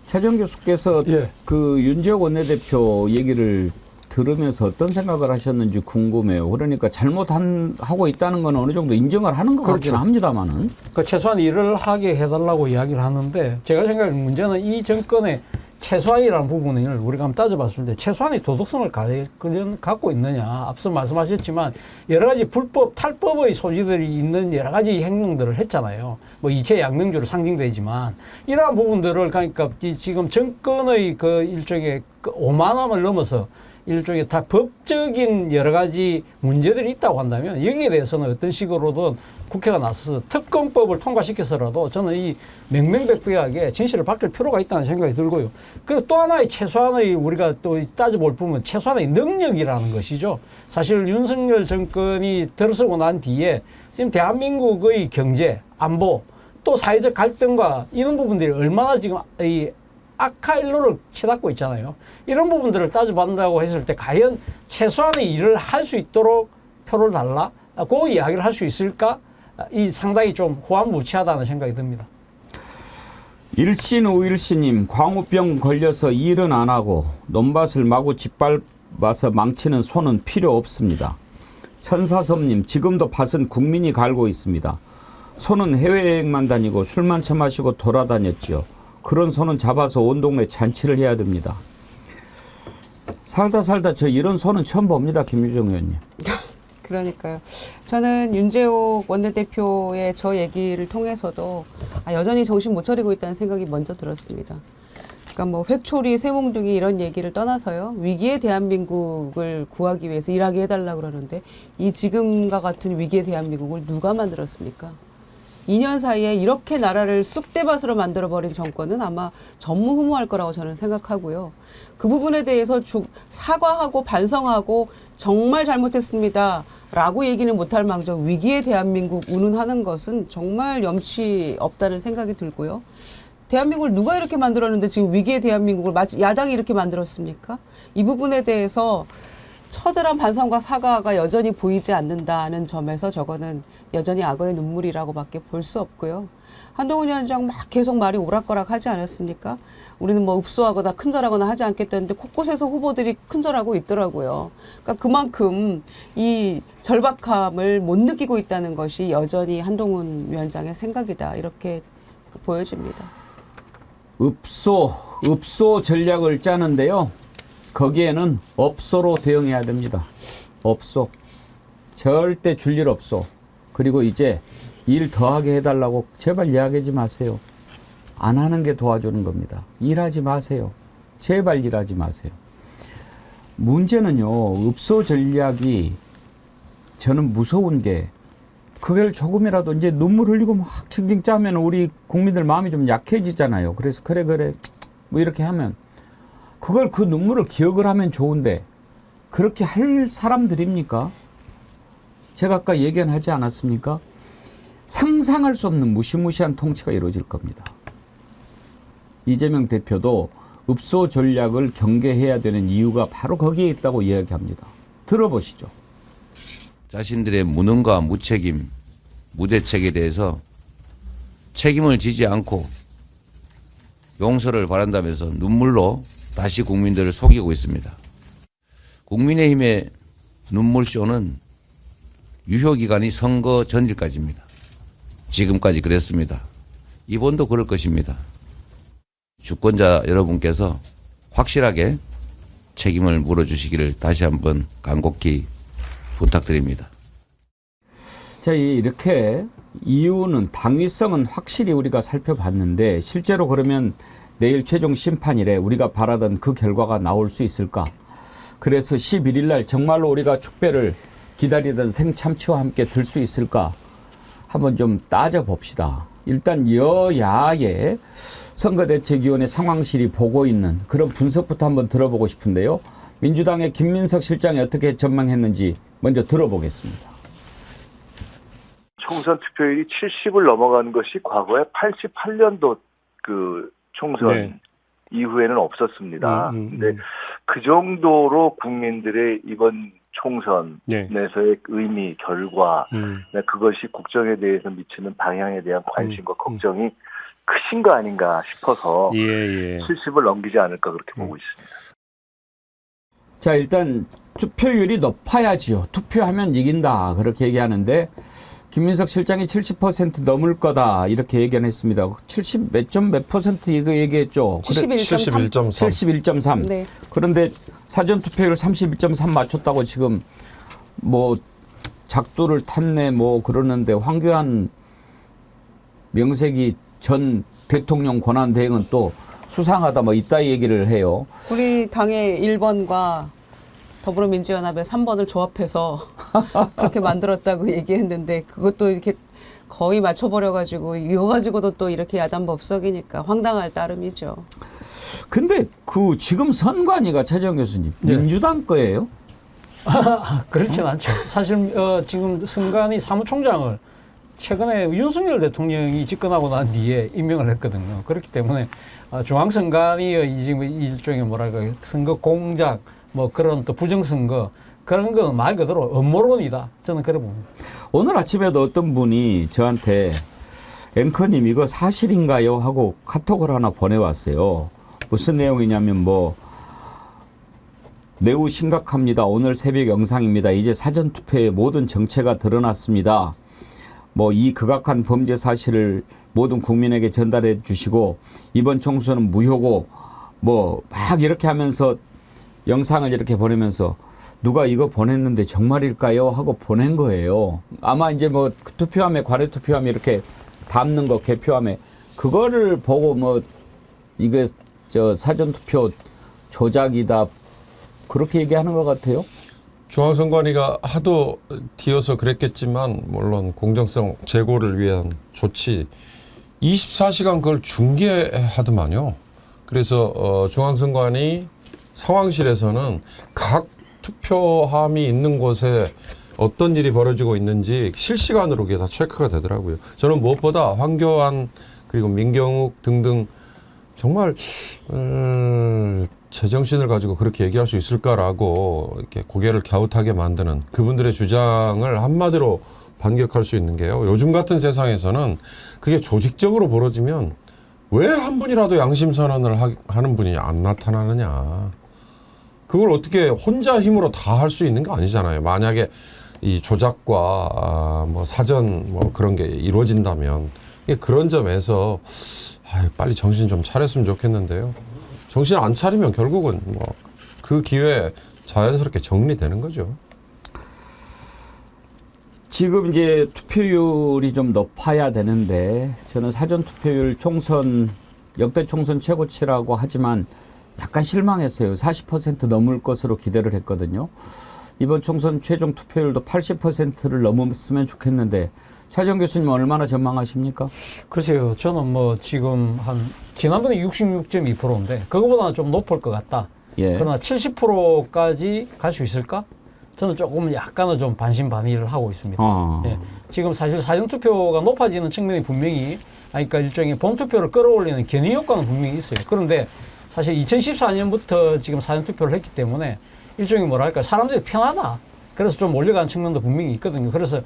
S1: 최정 교수께서
S4: 예.
S1: 그 윤지혁 원내대표 얘기를 들으면서 어떤 생각을 하셨는지 궁금해요. 그러니까 하고 있다는 건 어느 정도 인정을 하는 것
S4: 그렇죠.
S1: 같기는 합니다만은.
S4: 최소한 일을 하게 해달라고 이야기를 하는데 제가 생각하는 문제는 이 정권의 최소한이라는 부분을 우리가 한번 따져봤을 때 최소한의 도덕성을 갖고 있느냐. 앞서 말씀하셨지만 여러 가지 불법, 탈법의 소지들이 있는 여러 가지 행동들을 했잖아요. 뭐 이채 양명주로 상징되지만 이러한 부분들을 그러니까 지금 정권의 그 일종의 그 오만함을 넘어서 일종의 다 법적인 여러 가지 문제들이 있다고 한다면 여기에 대해서는 어떤 식으로든 국회가 나서서 특검법을 통과시켜서라도 저는 이 명명백백하게 진실을 밝힐 필요가 있다는 생각이 들고요. 그리고 또 하나의 최소한의 우리가 또 따져볼 부분은 최소한의 능력이라는 것이죠. 사실 윤석열 정권이 들어서고 난 뒤에 지금 대한민국의 경제, 안보, 또 사회적 갈등과 이런 부분들이 얼마나 지금 이 악화일로를 치닫고 있잖아요. 이런 부분들을 따져본다고 했을 때 과연 최소한의 일을 할 수 있도록 표를 달라? 그 이야기를 할 수 있을까? 이 상당히 좀 후한무치하다는 생각이 듭니다.
S1: 일신우일신님, 광우병 걸려서 일은 안 하고 논밭을 마구 짓밟아서 망치는 손은 필요 없습니다. 천사섬님, 지금도 밭은 국민이 갈고 있습니다. 손은 해외여행만 다니고 술만 처마시고 돌아다녔지요. 그런 손은 잡아서 온 동네 잔치를 해야 됩니다. 살다 저 이런 손은 처음 봅니다, 김유정 의원님.
S2: 그러니까요. 저는 윤재옥 원내대표의 저 얘기를 통해서도 여전히 정신 못 차리고 있다는 생각이 먼저 들었습니다. 그러니까 뭐 회초리, 쇠몽둥이 이런 얘기를 떠나서요. 위기의 대한민국을 구하기 위해서 일하게 해달라고 그러는데 이 지금과 같은 위기의 대한민국을 누가 만들었습니까? 2년 사이에 이렇게 나라를 쑥대밭으로 만들어버린 정권은 아마 전무후무할 거라고 저는 생각하고요. 그 부분에 대해서 사과하고 반성하고 정말 잘못했습니다 라고 얘기는 못할 망정 위기의 대한민국 운운하는 것은 정말 염치 없다는 생각이 들고요. 대한민국을 누가 이렇게 만들었는데 지금 위기의 대한민국을 마치 야당이 이렇게 만들었습니까? 이 부분에 대해서 처절한 반성과 사과가 여전히 보이지 않는다는 점에서 저거는 여전히 악어의 눈물이라고밖에 볼 수 없고요. 한동훈 위원장 막 계속 말이 오락가락 하지 않았습니까? 우리는 뭐 읍소하거나 큰절하거나 하지 않겠다는데 곳곳에서 후보들이 큰절하고 있더라고요. 그러니까 그만큼 이 절박함을 못 느끼고 있다는 것이 여전히 한동훈 위원장의 생각이다. 이렇게 보여집니다.
S1: 읍소 전략을 짜는데요. 거기에는 업소로 대응해야 됩니다. 업소. 절대 줄 일 없소. 그리고 이제 일 더하게 해달라고 제발 이야기하지 마세요. 안 하는 게 도와주는 겁니다. 일하지 마세요. 제발 일하지 마세요. 문제는요. 읍소 전략이 저는 무서운 게 그걸 조금이라도 이제 눈물 흘리고 막 칭칭 짜면 우리 국민들 마음이 좀 약해지잖아요. 그래서 그래 뭐 이렇게 하면 그걸 그 눈물을 기억을 하면 좋은데 그렇게 할 사람들입니까? 제가 아까 얘기하지 않았습니까? 상상할 수 없는 무시무시한 통치가 이루어질 겁니다. 이재명 대표도 읍소 전략을 경계해야 되는 이유가 바로 거기에 있다고 이야기합니다. 들어보시죠.
S9: 자신들의 무능과 무책임, 무대책에 대해서 책임을 지지 않고 용서를 바란다면서 눈물로 다시 국민들을 속이고 있습니다. 국민의힘의 눈물쇼는 유효기간이 선거 전일까지입니다. 지금까지 그랬습니다. 이번도 그럴 것입니다. 주권자 여러분께서 확실하게 책임을 물어주시기를 다시 한번 간곡히 부탁드립니다.
S1: 자, 이렇게 이유는 당위성은 확실히 우리가 살펴봤는데 실제로 그러면 내일 최종 심판일에 우리가 바라던 그 결과가 나올 수 있을까? 그래서 11일 날 정말로 우리가 축배를 기다리던 생참치와 함께 들 수 있을까? 한번 좀 따져봅시다. 일단 여야의 선거대책위원회 상황실이 보고 있는 그런 분석부터 한번 들어보고 싶은데요. 민주당의 김민석 실장이 어떻게 전망했는지 먼저 들어보겠습니다.
S12: 총선 투표율이 70을 넘어간 것이 과거에 88년도 그 총선 이후에는 없었습니다. 근데 그 정도로 국민들의 이번 총선에서의 의미, 결과, 그것이 국정에 대해서 미치는 방향에 대한 관심과 걱정이 크신 거 아닌가 싶어서 70을 넘기지 않을까 그렇게 보고 있습니다.
S1: 자, 일단 투표율이 높아야지요. 투표하면 이긴다. 그렇게 얘기하는데 김민석 실장이 70% 넘을 거다. 이렇게 얘기했습니다. 70 몇 퍼센트 이거 얘기했죠.
S3: 71.3.
S1: 71.3.
S2: 네.
S1: 그런데 사전 투표율 31.3 맞췄다고 지금 뭐 작두를 탔네 뭐 그러는데 황교안 명색이 전 대통령 권한 대행은 또 수상하다 뭐 이따 얘기를 해요.
S2: 우리 당의 1번과 더불어민주연합의 3번을 조합해서 그렇게 만들었다고 얘기했는데 그것도 이렇게 거의 맞춰버려가지고 이거 가지고도 또 이렇게 야단법석이니까 황당할 따름이죠.
S1: 근데 그 지금 선관위가 최재형 교수님 민주당 거예요?
S4: 그렇진 않죠. 사실 지금 선관위 사무총장을 최근에 윤석열 대통령이 집권하고 난 뒤에 임명을 했거든요. 그렇기 때문에 중앙선관위의 지금 일종의 뭐랄까 선거 공작 뭐 그런 또 부정선거 그런 건 말 그대로 음모론이다. 저는 그래 봅니다.
S1: 오늘 아침에도 어떤 분이 저한테 앵커님 이거 사실인가요? 하고 카톡을 하나 보내왔어요. 무슨 내용이냐면 뭐 매우 심각합니다. 오늘 새벽 영상입니다. 이제 사전투표의 모든 정체가 드러났습니다. 뭐 이 극악한 범죄 사실을 모든 국민에게 전달해 주시고 이번 총선은 무효고 뭐 막 이렇게 하면서 영상을 이렇게 보내면서 누가 이거 보냈는데 정말일까요? 하고 보낸 거예요. 아마 이제 뭐 투표함에 관외 투표함에 이렇게 담는 거 개표함에 그거를 보고 뭐 이게 저 사전투표 조작이다 그렇게 얘기하는 것 같아요.
S3: 중앙선관위가 하도 뒤어서 그랬겠지만 물론 공정성 제고를 위한 조치 24시간 그걸 중계하더만요. 그래서 중앙선관위 상황실에서는 각 투표함이 있는 곳에 어떤 일이 벌어지고 있는지 실시간으로 그게 다 체크가 되더라고요. 저는 무엇보다 황교안 그리고 민경욱 등등 정말 제정신을 가지고 그렇게 얘기할 수 있을까라고 이렇게 고개를 갸웃하게 만드는 그분들의 주장을 한마디로 반격할 수 있는 게요. 요즘 같은 세상에서는 그게 조직적으로 벌어지면 왜 한 분이라도 양심 선언을 하는 분이 안 나타나느냐. 그걸 어떻게 혼자 힘으로 다 할 수 있는 거 아니잖아요. 만약에 이 조작과 뭐 사전 뭐 그런 게 이루어진다면 그런 점에서 빨리 정신 좀 차렸으면 좋겠는데요. 정신 안 차리면 결국은 뭐 그 기회에 자연스럽게 정리되는 거죠.
S1: 지금 이제 투표율이 좀 높아야 되는데 저는 사전 투표율 총선 역대 총선 최고치라고 하지만 약간 실망했어요. 40% 넘을 것으로 기대를 했거든요. 이번 총선 최종 투표율도 80%를 넘었으면 좋겠는데 차정 교수님 얼마나 전망하십니까?
S4: 글쎄요. 저는 뭐 지금 지난번에 66.2%인데 그거보다는 좀 높을 것 같다.
S1: 예.
S4: 그러나 70%까지 갈 수 있을까? 저는 조금 약간은 좀 반신반의를 하고 있습니다. 예. 지금 사실 사전투표가 높아지는 측면이 분명히 그러니까 일종의 본투표를 끌어올리는 견인 효과는 분명히 있어요. 그런데 사실 2014년부터 지금 사전투표를 했기 때문에 일종의 뭐랄까 사람들이 편하다. 그래서 좀 올려가는 측면도 분명히 있거든요. 그래서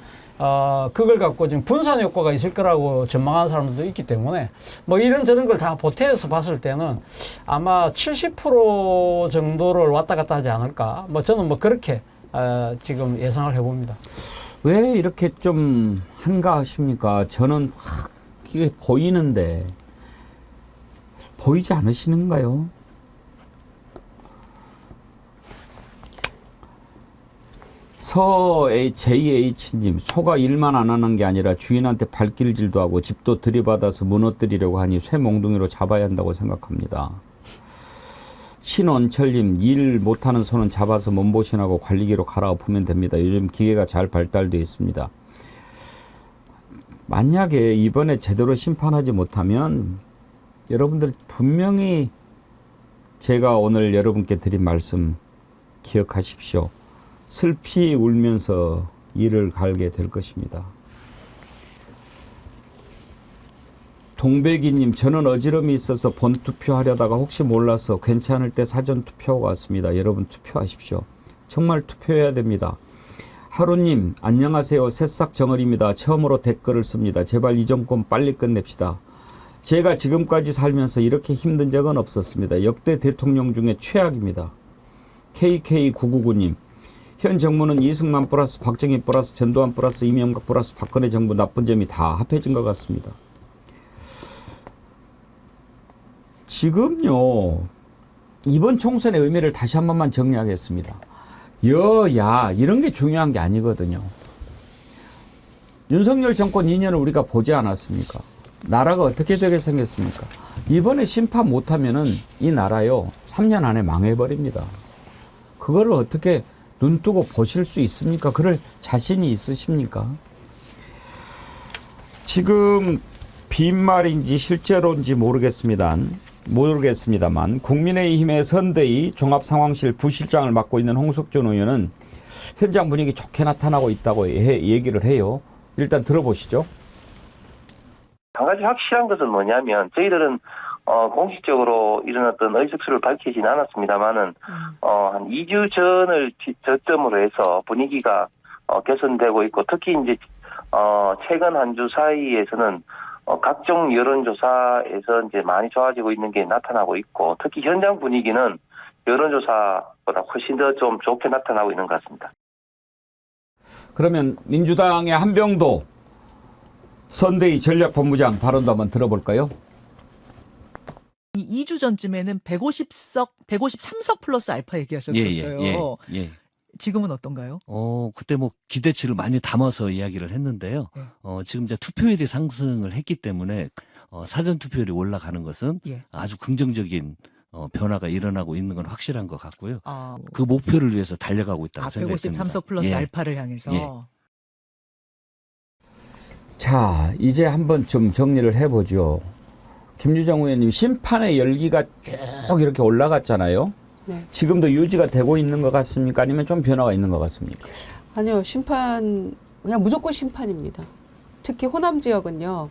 S4: 그걸 갖고 지금 분산 효과가 있을 거라고 전망하는 사람들도 있기 때문에 뭐 이런저런 걸 다 보태서 봤을 때는 아마 70% 정도를 왔다 갔다 하지 않을까. 뭐 저는 뭐 그렇게 지금 예상을 해봅니다.
S1: 왜 이렇게 좀 한가하십니까? 저는 확 이게 보이는데 보이지 않으시는가요? JH님, 소가 일만 안 하는 게 아니라 주인한테 발길질도 하고 집도 들이받아서 무너뜨리려고 하니 쇠몽둥이로 잡아야 한다고 생각합니다. 신원철님, 일 못하는 소는 잡아서 몸보신하고 관리기로 갈아엎으면 됩니다. 요즘 기계가 잘 발달되어 있습니다. 만약에 이번에 제대로 심판하지 못하면 여러분들 분명히 제가 오늘 여러분께 드린 말씀 기억하십시오. 슬피 울면서 이를 갈게 될 것입니다. 동백이님, 저는 어지럼이 있어서 본투표하려다가 혹시 몰라서 괜찮을 때 사전투표하고 왔습니다. 여러분 투표하십시오. 정말 투표해야 됩니다. 하루님, 안녕하세요. 새싹 정을입니다. 처음으로 댓글을 씁니다. 제발 이 정권 빨리 끝냅시다. 제가 지금까지 살면서 이렇게 힘든 적은 없었습니다. 역대 대통령 중에 최악입니다. KK999님, 현 정부는 이승만 플러스 박정희 플러스 전두환 플러스 이명박 플러스 박근혜 정부 나쁜 점이 다 합해진 것 같습니다. 지금요, 이번 총선의 의미를 다시 한 번만 정리하겠습니다. 여야 이런 게 중요한 게 아니거든요. 윤석열 정권 2년을 우리가 보지 않았습니까? 나라가 어떻게 되게 생겼습니까? 이번에 심판 못하면은 이 나라요 3년 안에 망해버립니다. 그거를 어떻게 눈뜨고 보실 수 있습니까? 그럴 자신이 있으십니까? 지금 빈말인지 실제로인지 모르겠습니다만 국민의힘의 선대위 종합상황실 부실장을 맡고 있는 홍석준 의원은 현장 분위기 좋게 나타나고 있다고 얘기를 해요. 일단 들어보시죠.
S13: 한 가지 확실한 것은 뭐냐면 저희들은 공식적으로 이런 어떤 의식수를 밝히지는 않았습니다만은 한 2주 전을 저점으로 해서 분위기가 개선되고 있고 특히 이제 최근 한 주 사이에서는 각종 여론조사에서 이제 많이 좋아지고 있는 게 나타나고 있고, 특히 현장 분위기는 여론조사보다 훨씬 더 좀 좋게 나타나고 있는 것 같습니다.
S1: 그러면 민주당의 한병도 선대위 전략본부장 발언도 한번 들어볼까요?
S14: 2주 전쯤에는 153석 플러스 알파 얘기하셨었어요.
S15: 예.
S14: 지금은 어떤가요?
S15: 그때 뭐 기대치를 많이 담아서 이야기를 했는데요.
S14: 네.
S15: 지금 이제 투표율이 상승을 했기 때문에 사전 투표율이 올라가는 것은
S14: 예.
S15: 아주 긍정적인 변화가 일어나고 있는 건 확실한 것 같고요.
S14: 아,
S15: 그 목표를 위해서 달려가고 있다고 생각합니다.
S14: 153석 플러스
S15: 예.
S14: 알파를 향해서.
S15: 예.
S1: 자, 이제 한번 좀 정리를 해보죠. 김유정 의원님, 심판의 열기가 쭉 이렇게 올라갔잖아요.
S2: 네.
S1: 지금도 유지가 되고 있는 것 같습니까? 아니면 좀 변화가 있는 것 같습니까?
S2: 아니요, 심판 그냥 무조건 심판입니다. 특히 호남 지역은요.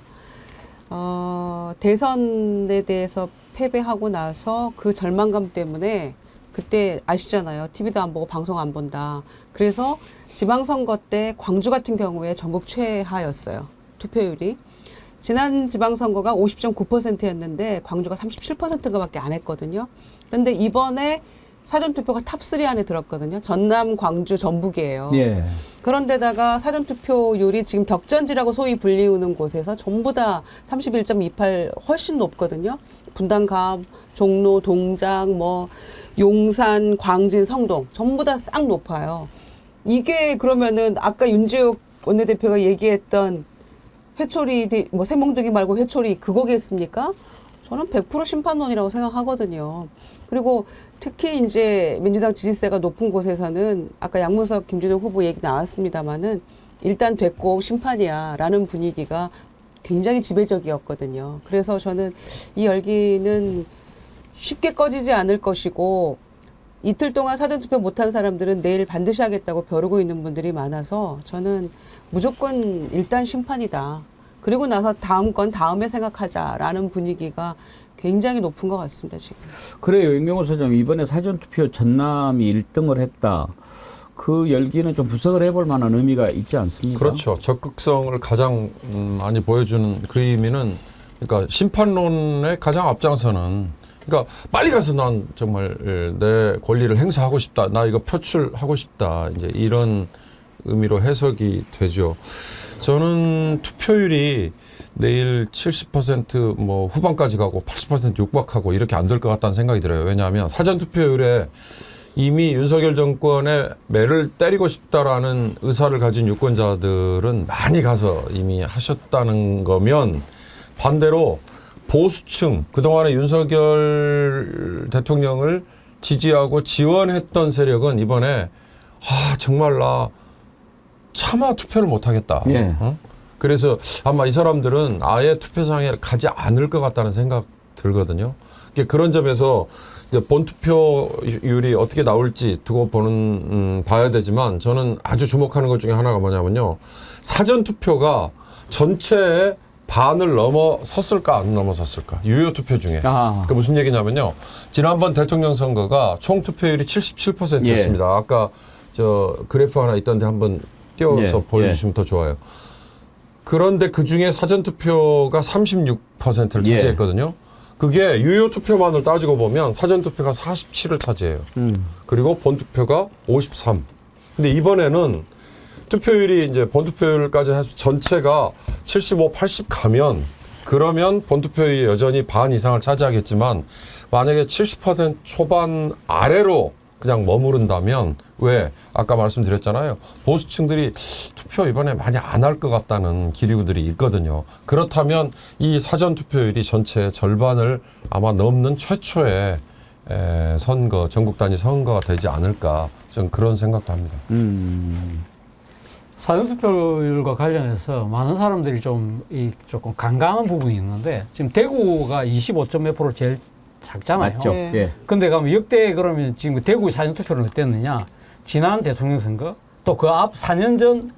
S2: 대선에 대해서 패배하고 나서 그 절망감 때문에 그때 아시잖아요. TV도 안 보고 방송 안 본다. 그래서 지방선거 때 광주 같은 경우에 전국 최하였어요. 투표율이. 지난 지방선거가 50.9%였는데 광주가 37%가밖에 안 했거든요. 그런데 이번에 사전투표가 탑3 안에 들었거든요. 전남, 광주, 전북이에요.
S1: 예.
S2: 그런데다가 사전투표율이 지금 격전지라고 소위 불리우는 곳에서 전부 다 31.28 훨씬 높거든요. 분당감, 종로, 동작, 용산, 광진, 성동 전부 다 싹 높아요. 이게 그러면은 아까 윤지욱 원내대표가 얘기했던 회초리, 세몽둥이 말고 회초리 그거겠습니까? 저는 100% 심판론이라고 생각하거든요. 그리고 특히 이제 민주당 지지세가 높은 곳에서는 아까 양문석, 김준호 후보 얘기 나왔습니다마는 일단 됐고 심판이야라는 분위기가 굉장히 지배적이었거든요. 그래서 저는 이 열기는 쉽게 꺼지지 않을 것이고 이틀 동안 사전투표 못한 사람들은 내일 반드시 하겠다고 벼르고 있는 분들이 많아서 저는 무조건 일단 심판이다. 그리고 나서 다음 건 다음에 생각하자라는 분위기가 굉장히 높은 것 같습니다, 지금.
S1: 그래요. 임경호 소장님, 이번에 사전투표 전남이 1등을 했다. 그 열기는 좀 분석을 해볼 만한 의미가 있지 않습니까?
S3: 그렇죠. 적극성을 가장 많이 보여주는 그 의미는, 그러니까 심판론의 가장 앞장서는, 그러니까 빨리 가서 난 정말 내 권리를 행사하고 싶다. 나 이거 표출하고 싶다. 이제 이런 의미로 해석이 되죠. 저는 투표율이 내일 70% 후반까지 가고 80% 육박하고 이렇게 안 될 것 같다는 생각이 들어요. 왜냐하면 사전투표율에 이미 윤석열 정권의 매를 때리고 싶다라는 의사를 가진 유권자들은 많이 가서 이미 하셨다는 거면, 반대로 보수층, 그동안에 윤석열 대통령을 지지하고 지원했던 세력은 이번에 정말 나 차마 투표를 못하겠다.
S1: 예.
S3: 그래서 아마 이 사람들은 아예 투표장에 가지 않을 것 같다는 생각 들거든요. 그런 점에서 이제 본투표율이 어떻게 나올지 두고 봐야 되지만, 저는 아주 주목하는 것 중에 하나가 뭐냐면요. 사전투표가 전체의 반을 넘어섰을까 안 넘어섰을까. 유효투표 중에. 그 무슨 얘기냐면요. 지난번 대통령 선거가 총 투표율이 77%였습니다.
S1: 예.
S3: 아까 저 그래프 하나 있던데 한번 띄워서 보여주시면 더 좋아요. 그런데 그중에 사전투표가 36%를 차지했거든요. 그게 유효투표만을 따지고 보면 사전투표가 47을 차지해요. 그리고 본투표가 53. 근데 이번에는 투표율이 이제 본투표율까지 해서 전체가 75, 80 가면, 그러면 본투표율이 여전히 반 이상을 차지하겠지만, 만약에 70% 초반 아래로 그냥 머무른다면, 왜? 아까 말씀드렸잖아요. 보수층들이 투표 이번에 많이 안 할 것 같다는 기류들이 있거든요. 그렇다면 이 사전투표율이 전체 절반을 아마 넘는 최초의 선거, 전국 단위 선거가 되지 않을까, 저는 그런 생각도 합니다.
S4: 사전투표율과 관련해서 많은 사람들이 조금 간과하는 부분이 있는데, 지금 대구가 25점 몇 프로 제일 작잖아요.
S1: 맞죠.
S2: 네.
S1: 예.
S4: 근데 역대 그러면 지금 대구 사전투표는 어땠느냐? 지난 대통령 선거, 또 그 앞 4년 전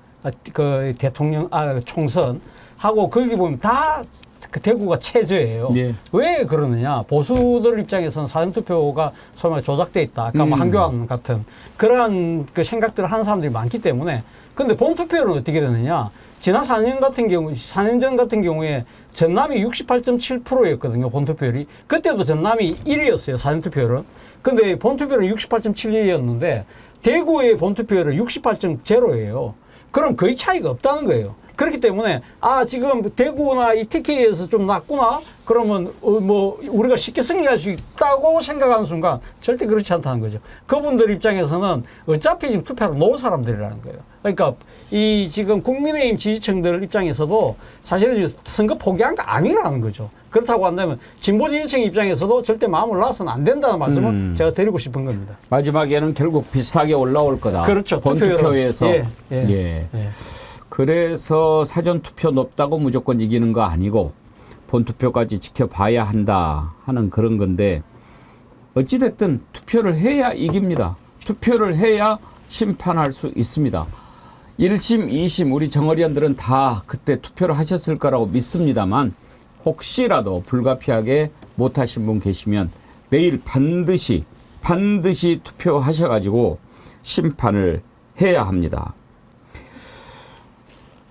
S4: 그 대통령 총선 하고 거기 보면 다 그 대구가 최저예요.
S1: 예.
S4: 왜 그러느냐? 보수들 입장에서는 사전투표가 소위 말해 조작돼 있다. 아까 뭐 한교안 같은 그러한 그 생각들을 하는 사람들이 많기 때문에. 근데 본투표는 어떻게 되느냐? 지난 4년 전 같은 경우에 전남이 68.7%였거든요. 본투표율이. 그때도 전남이 1위였어요. 사전투표율은. 근데 본투표율은 68.71이었는데 대구의 본투표율은 68.0예요. 그럼 거의 차이가 없다는 거예요. 그렇기 때문에 지금 대구나 이 TK에서 좀 낮구나 그러면 뭐 우리가 쉽게 승리할 수 있다고 생각하는 순간 절대 그렇지 않다는 거죠. 그분들 입장에서는 어차피 지금 투표를 놓은 사람들이라는 거예요. 그러니까 이 지금 국민의힘 지지층들 입장에서도 사실은 선거 포기한 거 아니라는 거죠. 그렇다고 한다면 진보 지지층 입장에서도 절대 마음을 놔서는 안 된다는 말씀을 제가 드리고 싶은 겁니다.
S1: 마지막에는 결국 비슷하게 올라올 거다.
S4: 그렇죠.
S1: 본투표에서.
S4: 예.
S1: 그래서 사전투표 높다고 무조건 이기는 거 아니고 본투표까지 지켜봐야 한다 하는 그런 건데 어찌됐든 투표를 해야 이깁니다. 투표를 해야 심판할 수 있습니다. 1심, 2심 우리 정의원들은 다 그때 투표를 하셨을 거라고 믿습니다만 혹시라도 불가피하게 못하신 분 계시면 내일 반드시 투표하셔가지고 심판을 해야 합니다.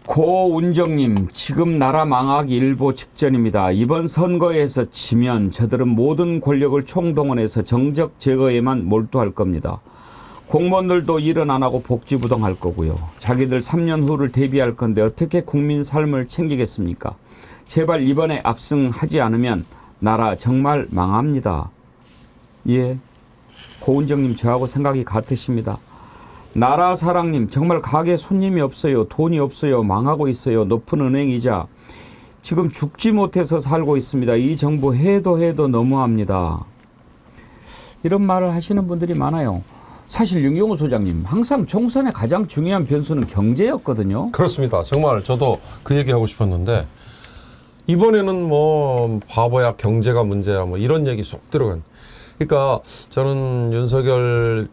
S1: 고운정님, 지금 나라 망하기 일보 직전입니다. 이번 선거에서 지면 저들은 모든 권력을 총동원해서 정적 제거에만 몰두할 겁니다. 공무원들도 일은 안 하고 복지부동할 거고요. 자기들 3년 후를 대비할 건데 어떻게 국민 삶을 챙기겠습니까? 제발 이번에 압승하지 않으면 나라 정말 망합니다. 예, 고운정님 저하고 생각이 같으십니다. 나라사랑님, 정말 가게 손님이 없어요. 돈이 없어요. 망하고 있어요. 높은 은행이자 지금 죽지 못해서 살고 있습니다. 이 정부 해도 너무합니다. 이런 말을 하시는 분들이 많아요. 사실 윤경호 소장님, 항상 총선의 가장 중요한 변수는 경제였거든요.
S3: 그렇습니다. 정말 저도 그 얘기하고 싶었는데 이번에는 뭐 바보야 경제가 문제야 뭐 이런 얘기 쏙 들어간. 그러니까 저는 윤석열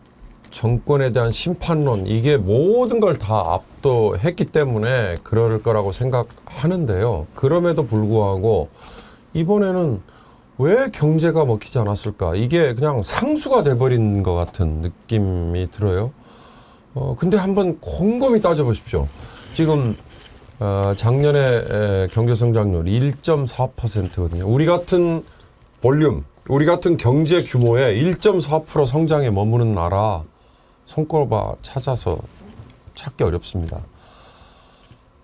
S3: 정권에 대한 심판론 이게 모든 걸 다 압도했기 때문에 그럴 거라고 생각하는데요. 그럼에도 불구하고 이번에는 왜 경제가 먹히지 않았을까? 이게 그냥 상수가 돼버린 것 같은 느낌이 들어요. 근데 한번 곰곰이 따져보십시오. 지금 작년에 경제성장률 1.4%거든요. 우리 같은 볼륨, 우리 같은 경제 규모의 1.4% 성장에 머무는 나라 손꼽아 찾아서 찾기 어렵습니다.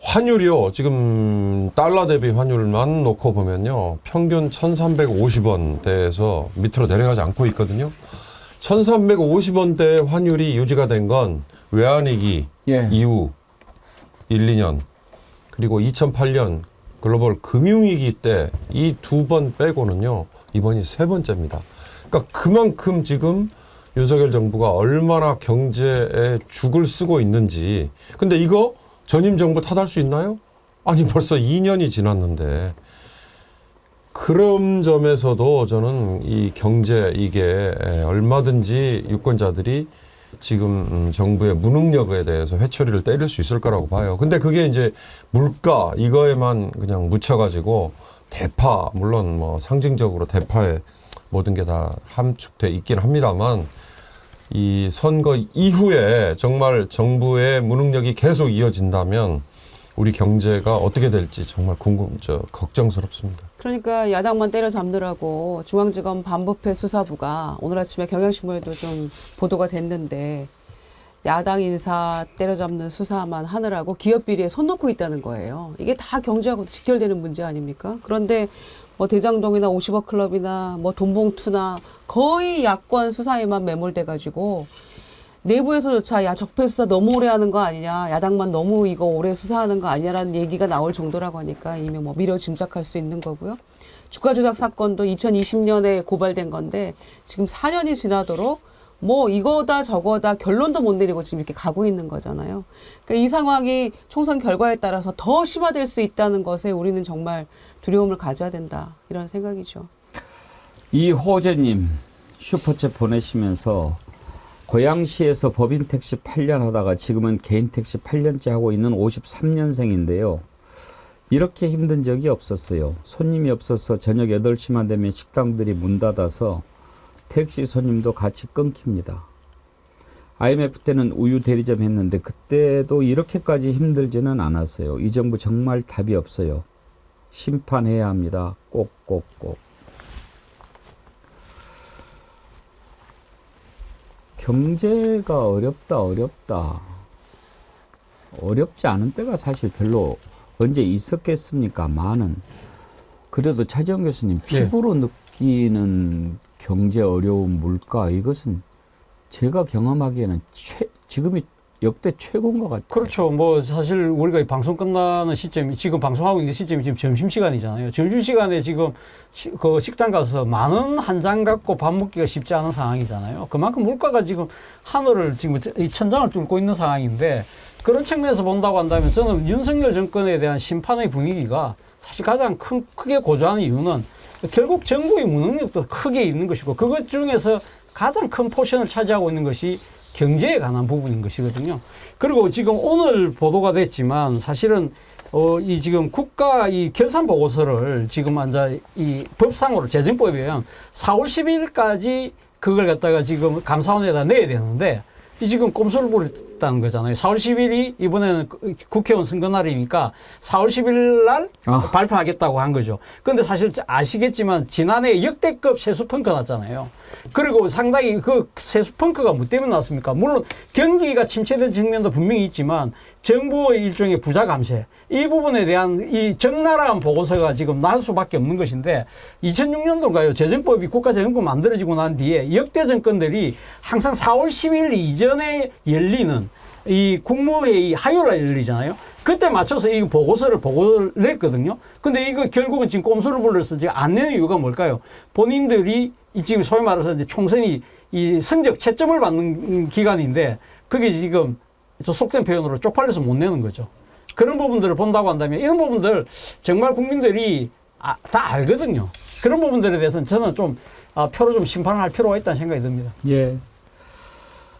S3: 환율이요. 지금 달러 대비 환율만 놓고 보면요. 평균 1350원대에서 밑으로 내려가지 않고 있거든요. 1350원대 환율이 유지가 된 건 외환위기 이후 1, 2년 그리고 2008년 글로벌 금융위기 때 이 두 번 빼고는요. 이번이 세 번째입니다. 그러니까 그만큼 지금 윤석열 정부가 얼마나 경제에 죽을 쓰고 있는지. 근데 이거 전임 정부 탓할 수 있나요? 아니 벌써 2년이 지났는데. 그런 점에서도 저는 이 경제 이게 얼마든지 유권자들이 지금 정부의 무능력에 대해서 회초리를 때릴 수 있을 거라고 봐요. 근데 그게 이제 물가 이거에만 그냥 묻혀가지고 대파, 물론 뭐 상징적으로 대파에 모든 게 다 함축돼 있긴 합니다만 이 선거 이후에 정말 정부의 무능력이 계속 이어진다면 우리 경제가 어떻게 될지 정말 걱정스럽습니다.
S2: 그러니까 야당만 때려잡느라고 중앙지검 반부패 수사부가 오늘 아침에 경향신문에도 좀 보도가 됐는데 야당 인사 때려잡는 수사만 하느라고 기업 비리에 손 놓고 있다는 거예요. 이게 다 경제하고 직결되는 문제 아닙니까? 그런데 뭐 대장동이나 50억 클럽이나 뭐 돈봉투나 거의 야권 수사에만 매몰돼 가지고 내부에서조차 야 적폐 수사 너무 오래 하는 거 아니냐, 야당만 너무 이거 오래 수사하는 거 아니냐라는 얘기가 나올 정도라고 하니까 이미 뭐 미려 짐작할 수 있는 거고요. 주가 조작 사건도 2020년에 고발된 건데 지금 4년이 지나도록 뭐 이거다 저거다 결론도 못 내리고 지금 이렇게 가고 있는 거잖아요. 그러니까 이 상황이 총선 결과에 따라서 더 심화될 수 있다는 것에 우리는 정말 두려움을 가져야 된다, 이런 생각이죠.
S1: 이호재님 슈퍼챗 보내시면서 고양시에서 법인 택시 8년 하다가 지금은 개인 택시 8년째 하고 있는 53년생인데요. 이렇게 힘든 적이 없었어요. 손님이 없어서 저녁 8시만 되면 식당들이 문 닫아서 택시 손님도 같이 끊깁니다. IMF 때는 우유 대리점 했는데 그때도 이렇게까지 힘들지는 않았어요. 이 정부 정말 답이 없어요. 심판해야 합니다. 꼭꼭꼭. 경제가 어렵다. 어렵지 않은 때가 사실 별로 언제 있었겠습니까만은 그래도 차지원 교수님 피부로 느끼는 경제 어려움, 물가 이것은 제가 경험하기에는 지금이 역대 최고인 것 같아요.
S4: 그렇죠. 뭐 사실 우리가 이 방송 끝나는 시점이 지금 방송하고 있는 시점이 지금 점심시간이잖아요. 점심시간에 지금 그 식당 가서 10,000원 한 장 갖고 밥 먹기가 쉽지 않은 상황이잖아요. 그만큼 물가가 지금 하늘을 지금 이 천장을 뚫고 있는 상황인데 그런 측면에서 본다고 한다면 저는 윤석열 정권에 대한 심판의 분위기가 사실 가장 크게 고조하는 이유는 결국 정부의 무능력도 크게 있는 것이고 그것 중에서 가장 큰 포션을 차지하고 있는 것이 경제에 관한 부분인 것이거든요. 그리고 지금 오늘 보도가 됐지만 사실은 이 지금 국가 이 결산 보고서를 지금 앉아 이 법상으로 재정법에 의하면 4월 10일까지 그걸 갖다가 지금 감사원에다 내야 되는데 이 지금 꼼수를 부렸다는 거잖아요. 4월 10일이 이번에는 국회의원 선거 날이니까 4월 10일 날 발표하겠다고 한 거죠. 그런데 사실 아시겠지만 지난해 역대급 세수 펑크 났잖아요. 그리고 상당히 그 세수 펑크가 뭐 때문에 났습니까? 물론 경기가 침체된 측면도 분명히 있지만 정부의 일종의 부자 감세 이 부분에 대한 이 적나라한 보고서가 지금 날 수밖에 없는 것인데 2006년도인가요? 재정법이 국가재정법 만들어지고 난 뒤에 역대 정권들이 항상 4월 10일 이전에 열리는 이 국무회의 화요일날 열리잖아요. 그때 맞춰서 이 보고를 냈거든요. 근데 이거 결국은 지금 꼼수를 불러서 지금 안 내는 이유가 뭘까요? 본인들이 지금 소위 말해서 이제 총선이 이 성적 채점을 받는 기간인데 그게 지금 속된 표현으로 쪽팔려서 못 내는 거죠. 그런 부분들을 본다고 한다면 이런 부분들 정말 국민들이 다 알거든요. 그런 부분들에 대해서는 저는 좀 표로 좀 심판할 필요가 있다는 생각이 듭니다.
S1: 예.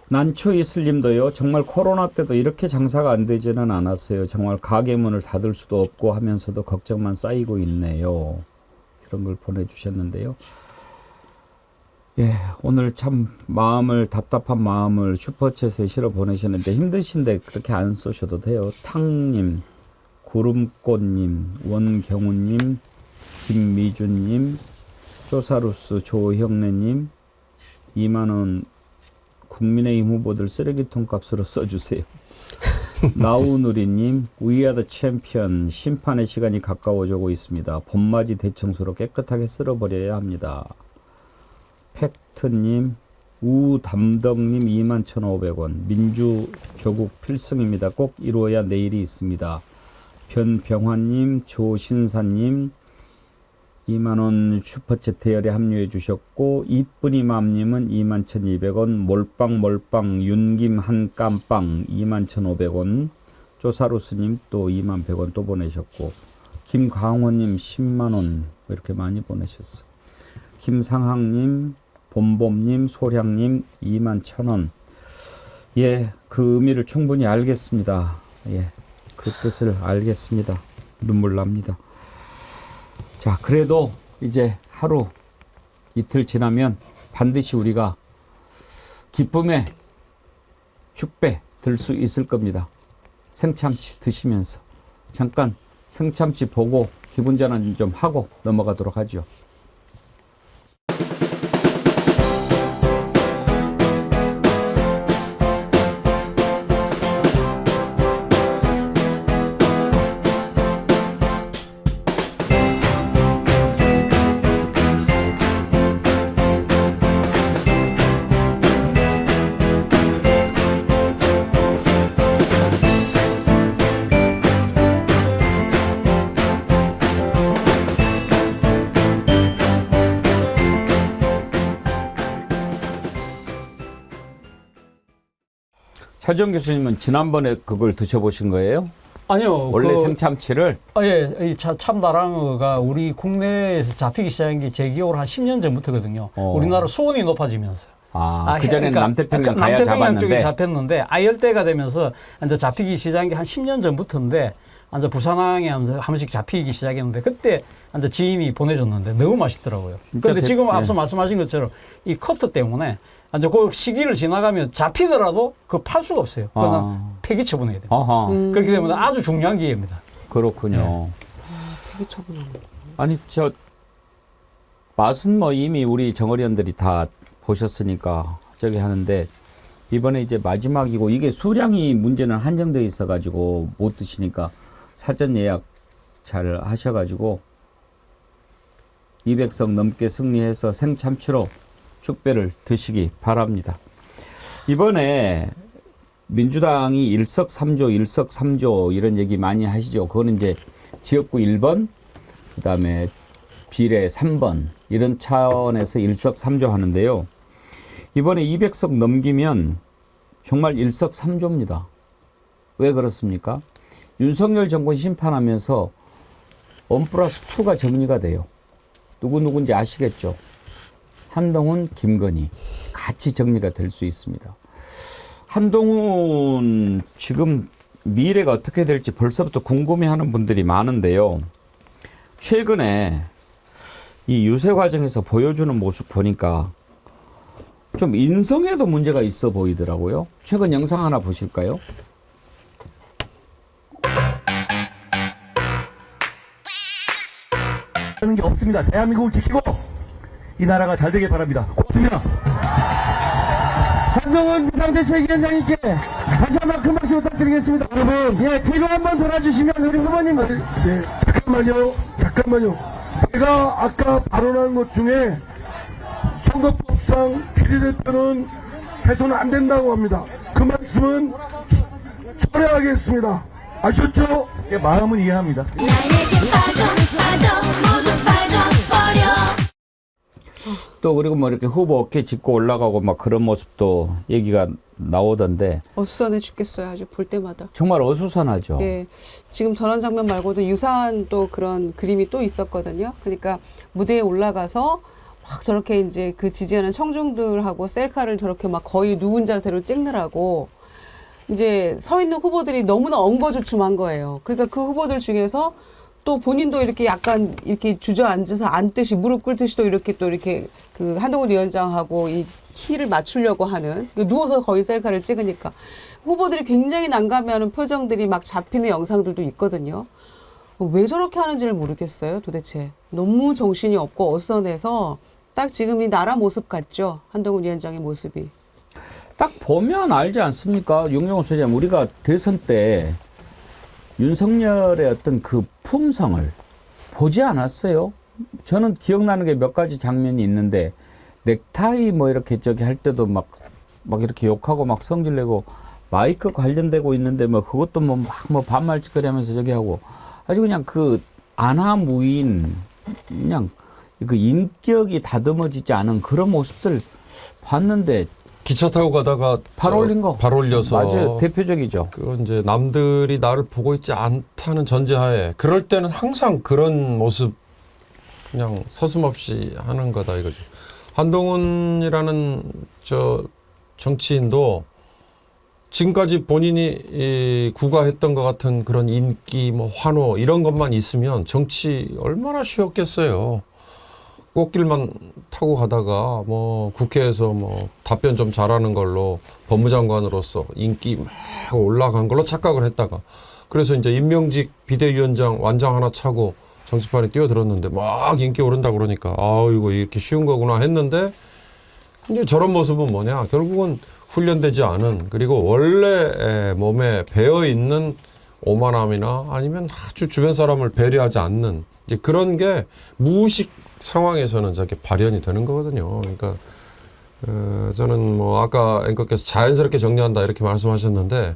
S1: 난초 이슬님도요. 정말 코로나 때도 이렇게 장사가 안 되지는 않았어요. 정말 가게 문을 닫을 수도 없고 하면서도 걱정만 쌓이고 있네요. 이런 걸 보내주셨는데요. 예, 오늘 참 답답한 마음을 슈퍼챗에 실어 보내셨는데 힘드신데 그렇게 안 쏘셔도 돼요. 탕님, 구름꽃님, 원경우님, 김미준님, 쪼사루스 조형래님, 2만원 국민의힘 후보들 쓰레기통 값으로 써주세요. 나우누리님, We are the champion. 심판의 시간이 가까워지고 있습니다. 봄맞이 대청소로 깨끗하게 쓸어버려야 합니다. 팩트님, 우담덕님 21,500원. 민주조국 필승입니다. 꼭 이루어야 내일이 있습니다. 변병환님, 조신사님 2만원 슈퍼챗 대열에 합류해 주셨고 이쁜이맘님은 21,200원 몰빵 윤김 한 깜빵 21,500원 쪼사루스님 또 21,100원 또 보내셨고 김강호님 10만원 이렇게 많이 보내셨어요. 김상학님 봄봄님 소량님 21,000원. 예, 그 의미를 충분히 알겠습니다. 예, 그 뜻을 알겠습니다. 눈물 납니다. 자, 그래도 이제 하루 이틀 지나면 반드시 우리가 기쁨의 축배 들 수 있을 겁니다. 생참치 드시면서 잠깐 생참치 보고 기분 전환 좀 하고 넘어가도록 하죠. 차지원 교수님은 지난번에 그걸 드셔보신 거예요?
S4: 아니요.
S1: 원래 생참치를?
S4: 예, 이 참다랑어가 우리 국내에서 잡히기 시작한 게 제 기억으로 한 10년 전부터거든요. 우리나라 수온이 높아지면서.
S1: 그전에는 남태평양 가야
S4: 남태평양 쪽에
S1: 잡았는데
S4: 잡혔는데 아열대가 되면서 이제 잡히기 시작한 게 한 10년 전부터인데 이제 부산항에 한 번씩 잡히기 시작했는데 그때 이제 지인이 보내줬는데 너무 맛있더라고요. 그런데 지금 앞서 말씀하신 것처럼 이 커트 때문에 이제 그 시기를 지나가면 잡히더라도 그 팔 수가 없어요. 그냥 폐기 처분해야 돼요. 그렇기 때문에 아주 중요한 기회입니다.
S1: 그렇군요.
S2: 폐기 처분하는.
S1: 아니 저 맛은 뭐 이미 우리 정어리원들이 다 보셨으니까 저기 하는데 이번에 이제 마지막이고 이게 수량이 문제는 한정돼 있어가지고 못 드시니까 사전 예약 잘 하셔가지고 200석 넘게 승리해서 생참치로 축배를 드시기 바랍니다. 이번에 민주당이 일석삼조 이런 얘기 많이 하시죠. 그거는 이제 지역구 1번, 그 다음에 비례 3번 이런 차원에서 일석삼조 하는데요. 이번에 200석 넘기면 정말 일석삼조입니다. 왜 그렇습니까? 윤석열 정권 심판하면서 1+2가 정리가 돼요. 누군지 아시겠죠? 한동훈, 김건희 같이 정리가 될 수 있습니다. 한동훈 지금 미래가 어떻게 될지 벌써부터 궁금해하는 분들이 많은데요. 최근에 이 유세 과정에서 보여주는 모습 보니까 좀 인성에도 문제가 있어 보이더라고요. 최근 영상 하나 보실까요?
S6: 하는 게 없습니다. 대한민국을 지키고 이 나라가 잘 되길 바랍니다. 고맙습니다. 한동훈 비상대책위원장님께 다시 한번 큰 박수 부탁드리겠습니다. 여러분, 뒤로 한번 돌아주시면 우리 후보님. 잠깐만요. 제가 아까 발언한 것 중에 선거법상 비례대표는 해서는 안 된다고 합니다. 그 말씀은 철회하겠습니다. 아셨죠? 마음은 이해합니다.
S1: 또 그리고 뭐 이렇게 후보 어깨 짚고 올라가고 막 그런 모습도 얘기가 나오던데
S2: 어수선해 죽겠어요. 아주 볼 때마다.
S1: 정말 어수선하죠.
S2: 예, 지금 저런 장면 말고도 유사한 또 그런 그림이 또 있었거든요. 그러니까 무대에 올라가서 막 저렇게 이제 그 지지하는 청중들하고 셀카를 저렇게 막 거의 누운 자세로 찍느라고 이제 서 있는 후보들이 너무나 엉거주춤한 거예요. 그러니까 그 후보들 중에서 또 본인도 이렇게 약간 이렇게 주저앉아서 앉듯이 무릎 꿇듯이 또 이렇게 그 한동훈 위원장하고 이 키를 맞추려고 하는 누워서 거의 셀카를 찍으니까 후보들이 굉장히 난감해하는 표정들이 막 잡히는 영상들도 있거든요. 왜 저렇게 하는지를 모르겠어요. 도대체 너무 정신이 없고 어선해서 딱 지금 이 나라 모습 같죠. 한동훈 위원장의 모습이.
S1: 딱 보면 알지 않습니까? 윤경호 소장님, 우리가 대선 때 윤석열의 어떤 그 품성을 보지 않았어요. 저는 기억나는 게 몇 가지 장면이 있는데 넥타이 뭐 이렇게 저기 할 때도 막 이렇게 욕하고 막 성질내고 마이크 관련되고 있는데 뭐 그것도 뭐 반말짓거리 하면서 저기 하고 아주 그냥 그 안하무인 그냥 그 인격이 다듬어지지 않은 그런 모습들 봤는데
S3: 기차 타고 가다가
S1: 발 올린 거.
S3: 발 올려서
S1: 맞아요. 대표적이죠.
S3: 그 이제 남들이 나를 보고 있지 않다는 전제하에 그럴 때는 항상 그런 모습 그냥 서슴없이 하는 거다 이거죠. 한동훈이라는 저 정치인도 지금까지 본인이 구가했던 것 같은 그런 인기, 뭐 환호 이런 것만 있으면 정치 얼마나 쉬웠겠어요. 꽃길만 타고 가다가 뭐 국회에서 뭐 답변 좀 잘하는 걸로 법무장관으로서 인기 막 올라간 걸로 착각을 했다가 그래서 이제 임명직 비대위원장 완장 하나 차고 정치판에 뛰어들었는데 막 인기 오른다 그러니까 이거 이렇게 쉬운 거구나 했는데 이제 저런 모습은 뭐냐 결국은 훈련되지 않은 그리고 원래 몸에 배어 있는 오만함이나 아니면 아주 주변 사람을 배려하지 않는 이제 그런 게 무의식 상황에서는 저렇게 발현이 되는 거거든요. 그러니까 저는 뭐 아까 앵커께서 자연스럽게 정리한다 이렇게 말씀하셨는데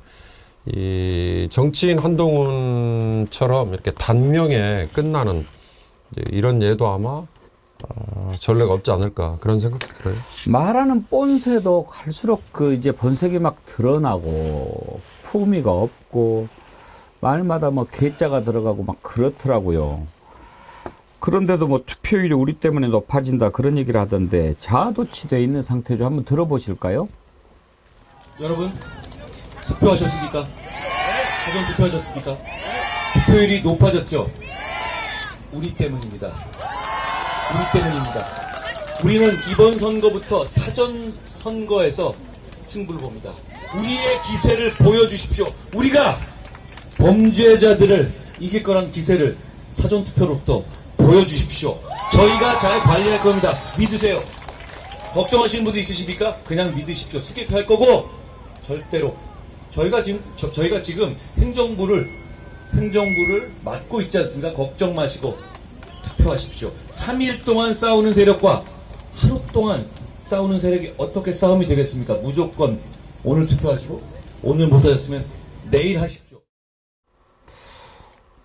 S3: 이 정치인 한동훈처럼 이렇게 단명에 끝나는 이런 예도 아마 전례가 없지 않을까 그런 생각이 들어요.
S1: 말하는 본새도 갈수록 그 이제 본색이 막 드러나고 품위가 없고 말마다 뭐 괴짜가 들어가고 막 그렇더라고요. 그런데도 뭐 투표율이 우리 때문에 높아진다 그런 얘기를 하던데 자아도취돼 있는 상태죠. 한번 들어보실까요?
S7: 여러분 투표하셨습니까? 사전 투표하셨습니까? 투표율이 높아졌죠? 우리 때문입니다. 우리 때문입니다. 우리는 이번 선거부터 사전 선거에서 승부를 봅니다. 우리의 기세를 보여주십시오. 우리가 범죄자들을 이길 거란 기세를 사전 투표로부터 보여주십시오. 저희가 잘 관리할 겁니다. 믿으세요. 걱정하시는 분도 있으십니까? 그냥 믿으십시오. 수개표할 거고 절대로 저희가 지금 행정부를 맡고 있지 않습니까? 걱정 마시고 투표하십시오. 3일 동안 싸우는 세력과 하루 동안 싸우는 세력이 어떻게 싸움이 되겠습니까? 무조건 오늘 투표하시고 오늘 못하셨으면 내일 하십시오.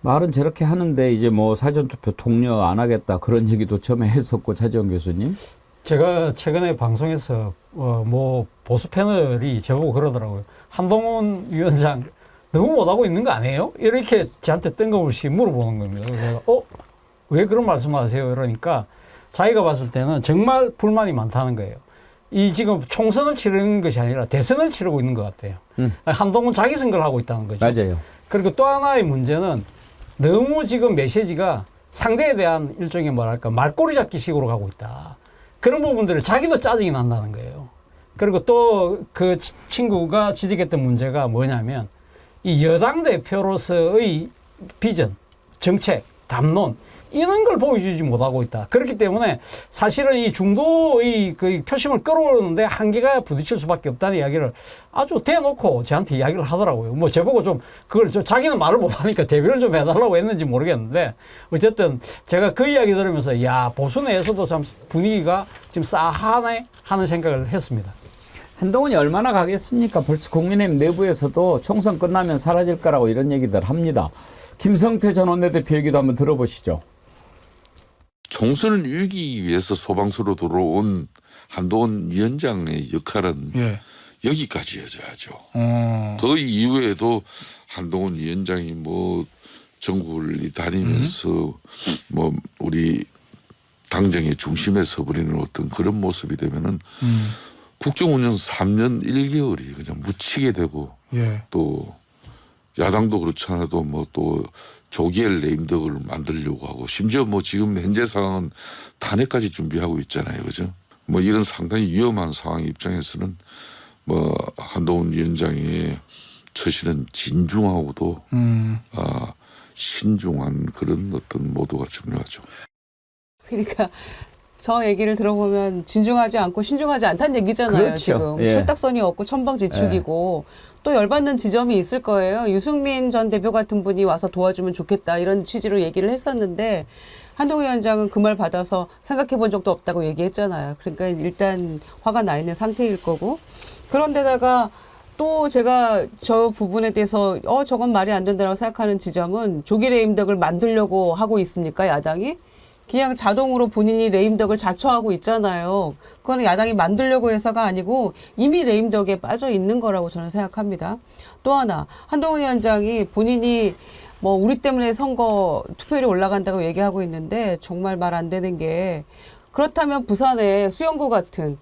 S1: 말은 저렇게 하는데 이제 뭐 사전투표 독려 안 하겠다 그런 얘기도 처음에 했었고 차지원 교수님.
S4: 제가 최근에 방송에서 뭐 보수 패널이 저보고 그러더라고요. 한동훈 위원장 너무 못하고 있는 거 아니에요? 이렇게 저한테 뜬금없이 물어보는 겁니다. 그래서 왜 그런 말씀하세요? 이러니까 자기가 봤을 때는 정말 불만이 많다는 거예요. 이 지금 총선을 치르는 것이 아니라 대선을 치르고 있는 것 같아요. 한동훈 자기 선거를 하고 있다는 거죠.
S1: 맞아요.
S4: 그리고 또 하나의 문제는 너무 지금 메시지가 상대에 대한 일종의 뭐랄까 말꼬리 잡기 식으로 가고 있다. 그런 부분들을 자기도 짜증이 난다는 거예요. 그리고 또 그 친구가 지적했던 문제가 뭐냐면 이 여당 대표로서의 비전, 정책, 담론 이런 걸 보여주지 못하고 있다. 그렇기 때문에 사실은 이 중도의 그 표심을 끌어오는데 한계가 부딪힐 수밖에 없다는 이야기를 아주 대놓고 저한테 이야기를 하더라고요. 뭐 저보고 좀 그걸 자기는 말을 못하니까 대비를 좀 해달라고 했는지 모르겠는데 어쨌든 제가 그 이야기 들으면서 야 보수 내에서도 참 분위기가 지금 싸하네 하는 생각을 했습니다.
S1: 한동훈이 얼마나 가겠습니까? 벌써 국민의힘 내부에서도 총선 끝나면 사라질 거라고 이런 얘기들 합니다. 김성태 전 원내대표 얘기도 한번 들어보시죠.
S16: 총선을 이기기 위해서 소방서로 들어온 한동훈 위원장의 역할은 여기까지여야죠. 더 이후에도 한동훈 위원장이 뭐 전국을 다니면서 뭐 우리 당정의 중심에 서버리는 어떤 그런 모습이 되면은 국정운영 3년 1개월이 그냥 묻히게 되고 또 야당도 그렇지 않아도 뭐 또 조기엘 레임덕을 만들려고 하고 심지어 뭐 지금 현재 상황은 탄핵까지 준비하고 있잖아요. 그죠? 뭐 이런 상당히 위험한 상황 입장에서는 뭐 한동훈 위원장의 처신은 진중하고도 신중한 그런 어떤 모두가 중요하죠.
S2: 그러니까 저 얘기를 들어보면 진중하지 않고 신중하지 않다는 얘기잖아요.
S1: 그렇죠.
S2: 지금
S1: 예.
S2: 철딱선이 없고 천방지축이고 또 열받는 지점이 있을 거예요. 유승민 전 대표 같은 분이 와서 도와주면 좋겠다 이런 취지로 얘기를 했었는데 한동훈 위원장은 그 말 받아서 생각해 본 적도 없다고 얘기했잖아요. 그러니까 일단 화가 나 있는 상태일 거고 그런데다가 또 제가 저 부분에 대해서 저건 말이 안 된다고 생각하는 지점은 조기 레임덕을 만들려고 하고 있습니까 야당이? 그냥 자동으로 본인이 레임덕을 자처하고 있잖아요. 그거는 야당이 만들려고 해서가 아니고 이미 레임덕에 빠져 있는 거라고 저는 생각합니다. 또 하나 한동훈 위원장이 본인이 뭐 우리 때문에 선거 투표율이 올라간다고 얘기하고 있는데 정말 말 안 되는 게 그렇다면 부산에 수영구 같은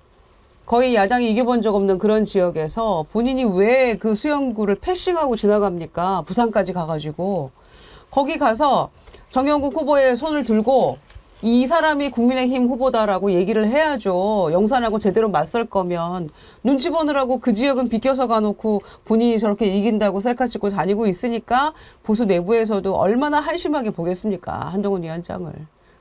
S2: 거의 야당이 이겨본 적 없는 그런 지역에서 본인이 왜 그 수영구를 패싱하고 지나갑니까? 부산까지 가가지고 거기 가서 정영국 후보의 손을 들고 이 사람이 국민의힘 후보다라고 얘기를 해야죠. 영산하고 제대로 맞설 거면 눈치 보느라고 그 지역은 비껴서 가놓고 본인이 저렇게 이긴다고 셀카 찍고 다니고 있으니까 보수 내부에서도 얼마나 한심하게 보겠습니까? 한동훈 위원장을.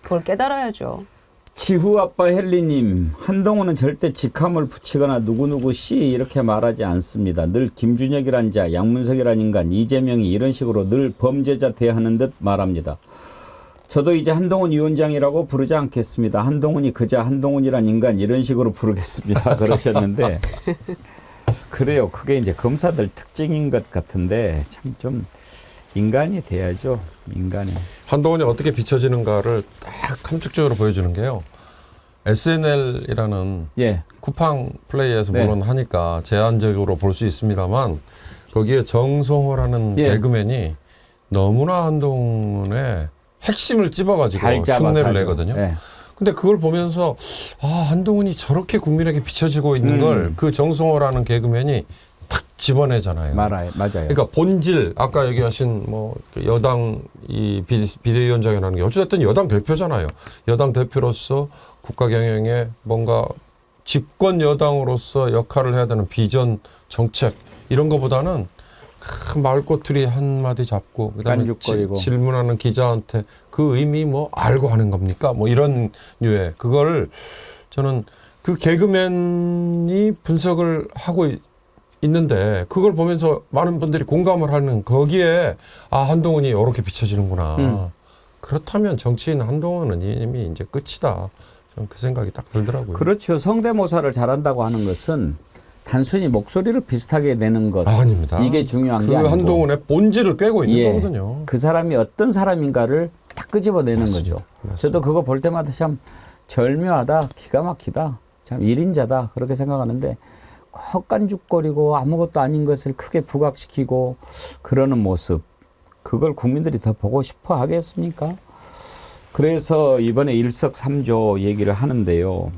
S2: 그걸 깨달아야죠.
S1: 지후아빠 헬리님, 한동훈은 절대 직함을 붙이거나 누구누구 씨 이렇게 말하지 않습니다. 늘 김준혁이란 자, 양문석이란 인간, 이재명이 이런 식으로 늘 범죄자 대하는 듯 말합니다. 저도 이제 한동훈 위원장이라고 부르지 않겠습니다. 한동훈이 그자 한동훈이란 인간 이런 식으로 부르겠습니다. 그러셨는데 그래요. 그게 이제 검사들 특징인 것 같은데 참 좀 인간이 돼야죠. 인간이.
S3: 한동훈이 어떻게 비춰지는가를 딱 함축적으로 보여주는 게요. SNL이라는 쿠팡 플레이에서 물론 하니까 제한적으로 볼 수 있습니다만 거기에 정성호라는 개그맨이 너무나 한동훈의 핵심을 찝어가지고
S1: 잘 잡아서
S3: 흉내를
S1: 하죠.
S3: 내거든요.
S1: 네.
S3: 근데 그걸 보면서 한동훈이 저렇게 국민에게 비춰지고 있는 걸 그 정성호라는 개그맨이 탁 집어내잖아요.
S1: 맞아요.
S3: 그러니까 본질 아까 얘기하신 뭐 여당 이 비대위원장이라는 게 어찌됐든 여당 대표잖아요. 여당 대표로서 국가 경영에 뭔가 집권 여당으로서 역할을 해야 되는 비전 정책 이런 거보다는 큰 말꼬투리 한마디 잡고 그다음에
S1: 깐죽거리고.
S3: 질문하는 기자한테 그 의미 뭐 알고 하는 겁니까? 뭐 이런 류의 그걸 저는 그 개그맨이 분석을 하고 있는데 그걸 보면서 많은 분들이 공감을 하는 거기에 한동훈이 이렇게 비춰지는구나. 그렇다면 정치인 한동훈은 이미 이제 끝이다. 저는 그 생각이 딱 들더라고요.
S1: 그렇죠. 성대모사를 잘한다고 하는 것은 단순히 목소리를 비슷하게 내는 것.
S3: 아닙니다.
S1: 이게 중요한
S3: 그
S1: 게 아니고.
S3: 한동훈의 본질을 꿰고 있는 거거든요.
S1: 그 사람이 어떤 사람인가를 딱 끄집어내는
S3: 맞습니다.
S1: 거죠.
S3: 맞습니다.
S1: 저도 그거 볼 때마다 참 절묘하다, 기가 막히다, 참 일인자다 그렇게 생각하는데 헛간죽거리고 아무것도 아닌 것을 크게 부각시키고 그러는 모습. 그걸 국민들이 더 보고 싶어 하겠습니까? 그래서 이번에 일석삼조 얘기를 하는데요.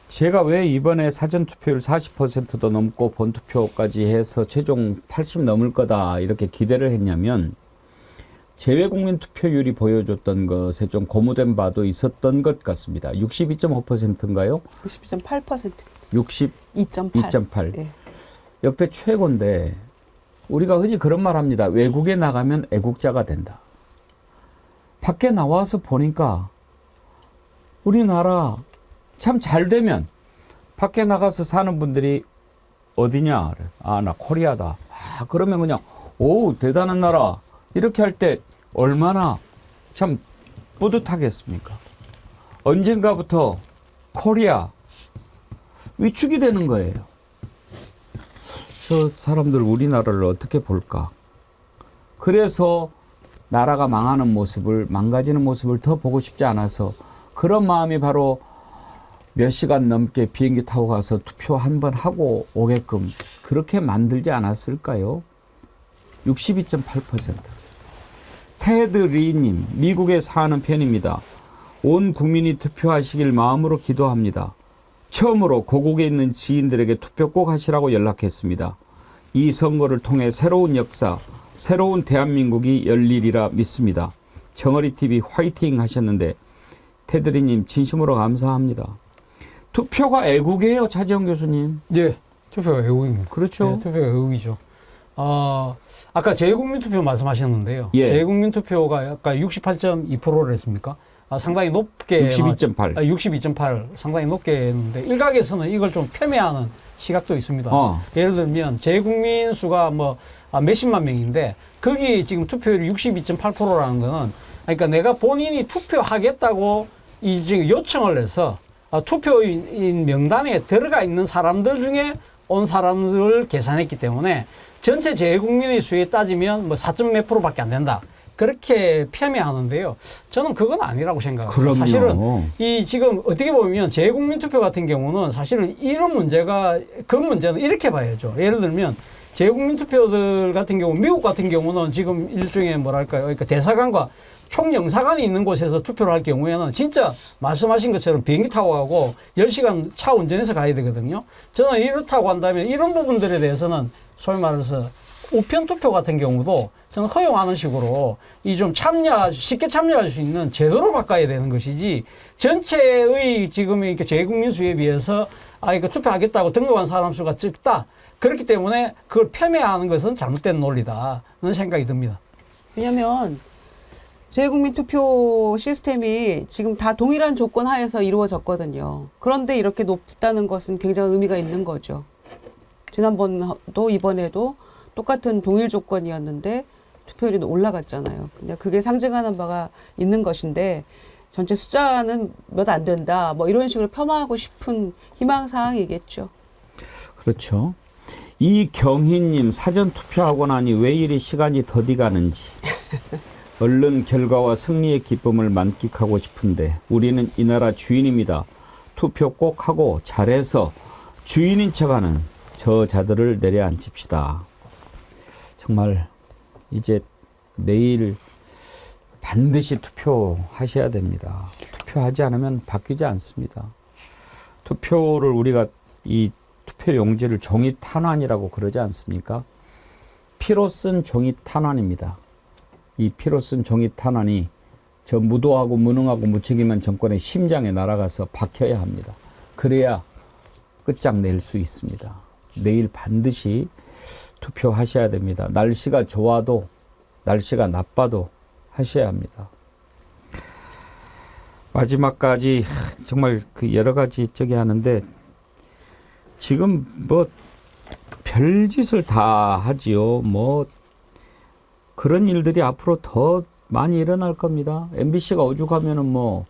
S1: 제가 왜 이번에 사전투표율 40%도 넘고 본투표까지 해서 최종 80 넘을 거다 이렇게 기대를 했냐면 재외국민 투표율이 보여줬던 것에 좀 고무된 바도 있었던 것 같습니다. 62.5%인가요?
S2: 62.8%.
S1: 62.8.
S2: 네.
S1: 역대 최고인데 우리가 흔히 그런 말 합니다. 외국에 나가면 애국자가 된다. 밖에 나와서 보니까 우리나라 참 잘 되면 밖에 나가서 사는 분들이 어디냐? 나 코리아다. 그러면 그냥 오 대단한 나라 이렇게 할 때 얼마나 참 뿌듯하겠습니까? 언젠가부터 코리아 위축이 되는 거예요. 저 사람들 우리나라를 어떻게 볼까? 그래서 나라가 망하는 모습을 망가지는 모습을 더 보고 싶지 않아서 그런 마음이 바로 몇 시간 넘게 비행기 타고 가서 투표 한 번 하고 오게끔 그렇게 만들지 않았을까요? 62.8%. 테드 리님, 미국에 사는 편입니다. 온 국민이 투표하시길 마음으로 기도합니다. 처음으로 고국에 있는 지인들에게 투표 꼭 하시라고 연락했습니다. 이 선거를 통해 새로운 역사, 새로운 대한민국이 열리리라 믿습니다. 정어리TV 화이팅 하셨는데 테드리님 진심으로 감사합니다. 투표가 애국이에요, 차지영 교수님?
S4: 네, 투표가 애국입니다.
S1: 그렇죠.
S4: 네, 투표가 애국이죠. 아까 재외국민 투표 말씀하셨는데요.
S1: 예.
S4: 재외국민 투표가 아까 68.2%를 했습니까? 상당히 높게
S1: 62.8.
S4: 62.8 상당히 높게 했는데 일각에서는 이걸 좀 폄훼하는 시각도 있습니다. 예를 들면 재외국민 수가 뭐 몇십만 명인데 거기 지금 투표율이 62.8%라는 거는 그러니까 내가 본인이 투표하겠다고 이 지금 요청을 해서 투표인 명단에 들어가 있는 사람들 중에 온 사람들을 계산했기 때문에 전체 재외국민의 수에 따지면 뭐 4점 몇 %밖에 안 된다. 그렇게 폄훼하는데요. 저는 그건 아니라고 생각합니다. 사실은 이 지금 어떻게 보면 재외국민 투표 같은 경우는 사실은 이런 문제가 그 문제는 이렇게 봐야죠. 예를 들면 재외국민 투표들 같은 경우 미국 같은 경우는 지금 일종의 뭐랄까요. 그러니까 대사관과 총영사관이 있는 곳에서 투표를 할 경우에는 진짜 말씀하신 것처럼 비행기 타고 가고 10시간 차 운전해서 가야 되거든요. 저는 이렇다고 한다면 이런 부분들에 대해서는 소위 말해서 우편 투표 같은 경우도 저는 허용하는 식으로 이 좀 쉽게 참여할 수 있는 제도로 바꿔야 되는 것이지 전체의 지금 이렇게 재외국민 수에 비해서 이거 투표하겠다고 등록한 사람 수가 적다. 그렇기 때문에 그걸 폄훼하는 것은 잘못된 논리다는 생각이 듭니다.
S2: 왜냐하면 재외국민 투표 시스템이 지금 다 동일한 조건 하에서 이루어졌거든요. 그런데 이렇게 높다는 것은 굉장히 의미가 있는 거죠. 지난번도 이번에도 똑같은 동일 조건이었는데 투표율이 올라갔잖아요. 근데 그게 상징하는 바가 있는 것인데 전체 숫자는 몇 안 된다. 뭐 이런 식으로 폄하하고 싶은 희망사항이겠죠.
S1: 그렇죠. 이경희님 사전 투표하고 나니 왜 이리 시간이 더디 가는지. 얼른 결과와 승리의 기쁨을 만끽하고 싶은데 우리는 이 나라 주인입니다. 투표 꼭 하고 잘해서 주인인 척하는 저자들을 내려앉힙시다. 정말 이제 내일 반드시 투표하셔야 됩니다. 투표하지 않으면 바뀌지 않습니다. 투표를 우리가 이 투표 용지를 종이 탄환이라고 그러지 않습니까? 피로 쓴 종이 탄환입니다. 이 피로 쓴 종이 탄환이 저 무도하고 무능하고 무책임한 정권의 심장에 날아가서 박혀야 합니다. 그래야 끝장낼 수 있습니다. 내일 반드시 투표하셔야 됩니다. 날씨가 좋아도 날씨가 나빠도 하셔야 합니다. 마지막까지 정말 그 여러 가지 저기 하는데 지금 뭐 별짓을 다 하지요. 뭐 그런 일들이 앞으로 더 많이 일어날 겁니다. MBC가 오죽하면은 뭐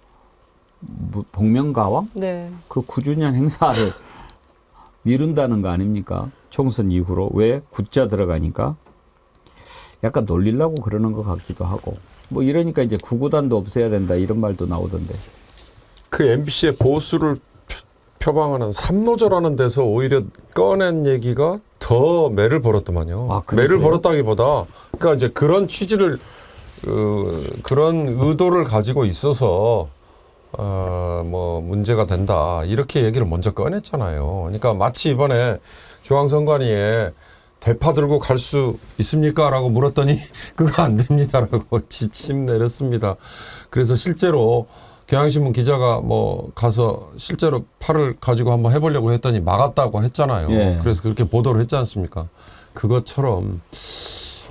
S1: 복면가왕?
S2: 네.
S1: 그 9주년 행사를 미룬다는 거 아닙니까? 총선 이후로. 왜? 굿자 들어가니까. 약간 놀리려고 그러는 것 같기도 하고. 뭐 이러니까 이제 구구단도 없애야 된다 이런 말도 나오던데.
S3: 그 MBC의 보수를 표방하는 삼노조라는 데서 오히려 꺼낸 얘기가 더 매를 벌었더만요.
S1: 아,
S3: 매를 벌었다기보다 그러니까 이제 그런 취지를 그런 의도를 가지고 있어서 뭐 문제가 된다 이렇게 얘기를 먼저 꺼냈잖아요. 그러니까 마치 이번에 중앙선관위에 대파 들고 갈 수 있습니까? 라고 물었더니 그거 안 됩니다라고 지침 내렸습니다. 그래서 실제로 경향신문 기자가 뭐 가서 실제로 팔을 가지고 한번 해보려고 했더니 막았다고 했잖아요.
S1: 예.
S3: 그래서 그렇게 보도를 했지 않습니까? 그것처럼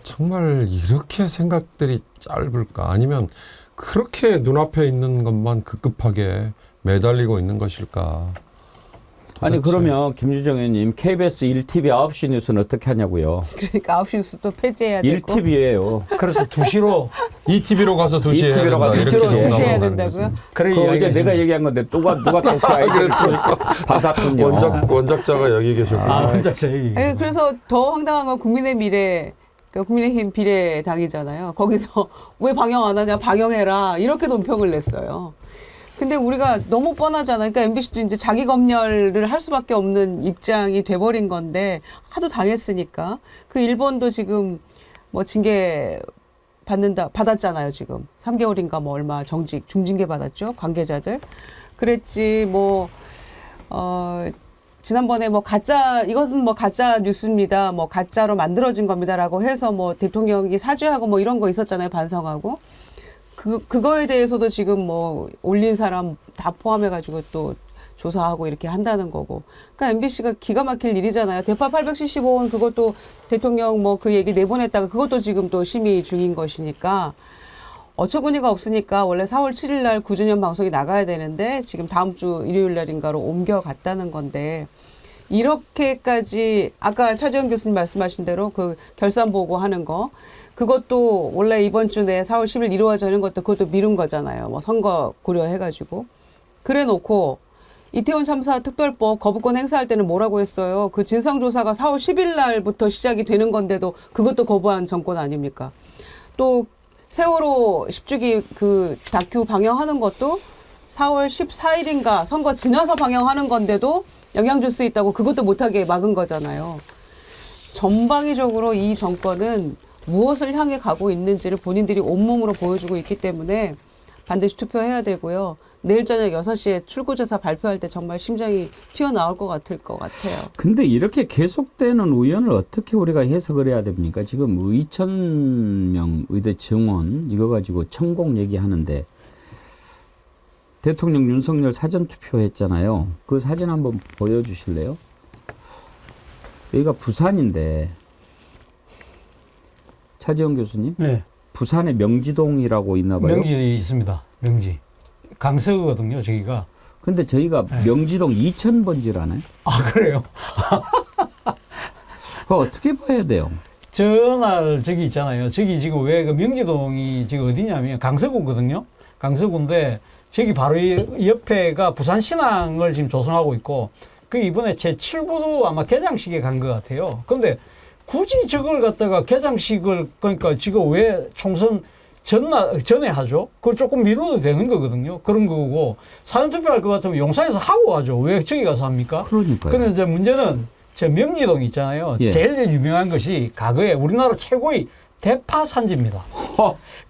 S3: 정말 이렇게 생각들이 짧을까? 아니면 그렇게 눈앞에 있는 것만 급급하게 매달리고 있는 것일까?
S1: 아니
S3: 도대체.
S1: 그러면 김유정 의원님 KBS 1TV 9시 뉴스는 어떻게 하냐고요?
S2: 그러니까 9시 뉴스 또 폐지해야 되고.
S1: 1TV예요.
S4: 그래서 2시로
S3: 2TV로 가서 2시에 해야
S1: 2TV 로
S3: 된다.
S1: 가서
S3: 이렇게
S1: 2TV 로
S3: 농담을
S2: 2시에 해야
S3: 하는
S2: 된다고요?
S3: 거죠.
S4: 그래
S1: 그 어제 내가 얘기한 건데 누가 또
S3: 그랬습니까?
S1: 받았군요.
S3: 원작자가 여기 계셨군요.
S4: 아, 혼자 제 얘기.
S2: 네, 그래서 더 황당한 건 국민의 미래, 그러니까 국민의힘 비례당이잖아요. 거기서 왜 방영 안 하냐, 방영해라 이렇게 논평을 냈어요. 근데 우리가 너무 뻔하잖아요. 그러니까 MBC도 이제 자기 검열을 할 수밖에 없는 입장이 돼버린 건데 하도 당했으니까 그 일본도 지금 뭐 징계 받았잖아요. 지금 3개월인가 뭐 얼마 정직 중징계 받았죠. 관계자들. 그랬지 뭐 지난번에 뭐 이것은 뭐 가짜 뉴스입니다. 뭐 가짜로 만들어진 겁니다라고 해서 뭐 대통령이 사죄하고 뭐 이런 거 있었잖아요. 반성하고. 그거에 대해서도 지금 뭐 올린 사람 다 포함해가지고 또 조사하고 이렇게 한다는 거고. 그러니까 MBC가 기가 막힐 일이잖아요. 대파 875원 그것도 대통령 뭐 그 얘기 내보냈다가 그것도 지금 또 심의 중인 것이니까 어처구니가 없으니까 원래 4월 7일 날 9주년 방송이 나가야 되는데 지금 다음 주 일요일 날인가로 옮겨갔다는 건데 이렇게까지 아까 차지원 교수님 말씀하신 대로 그 결산 보고 하는 거 그것도 원래 이번 주 내에 4월 10일 이루어지는 것도 그것도 미룬 거잖아요. 뭐 선거 고려해가지고. 그래 놓고 이태원 참사 특별법 거부권 행사할 때는 뭐라고 했어요. 그 진상조사가 4월 10일 날부터 시작이 되는 건데도 그것도 거부한 정권 아닙니까? 또 세월호 10주기 그 다큐 방영하는 것도 4월 14일인가 선거 지나서 방영하는 건데도 영향 줄 수 있다고 그것도 못하게 막은 거잖아요. 전방위적으로 이 정권은 무엇을 향해 가고 있는지를 본인들이 온몸으로 보여주고 있기 때문에 반드시 투표해야 되고요. 내일 저녁 6시에 출구조사 발표할 때 정말 심장이 튀어나올 것 같아요.
S1: 근데 이렇게 계속되는 의원을 어떻게 우리가 해석을 해야 됩니까? 지금 2,000명 의대 정원 이거 가지고 천공 얘기하는데 대통령 윤석열 사전투표했잖아요. 그 사진 한번 보여주실래요? 여기가 부산인데 차지원 교수님?
S4: 네.
S1: 부산에 명지동이라고 있나 봐요.
S4: 명지 있습니다. 명지. 강서거든요, 저기가.
S1: 근데 저희가
S4: 네.
S1: 명지동 2000번지라네.
S4: 아, 그래요?
S1: 그거 어떻게 봐야 돼요?
S4: 전날 저기 있잖아요. 저기 지금 왜 그 명지동이 지금 어디냐면 강서구거든요. 강서구인데 저기 바로 옆에가 부산신항을 지금 조성하고 있고 그 이번에 제7부도 아마 개장식에 간 것 같아요. 근데 굳이 저걸 갖다가 개장식을 그러니까 지금 왜 총선 전에 하죠? 그걸 조금 미뤄도 되는 거거든요. 그런 거고 사전투표할 것 같으면 용산에서 하고 하죠. 왜 저기 가서 합니까?
S1: 그러니까요.
S4: 근데 이제 문제는 저 명지동 있잖아요.
S1: 예.
S4: 제일 유명한 것이 과거에 우리나라 최고의 대파 산지입니다.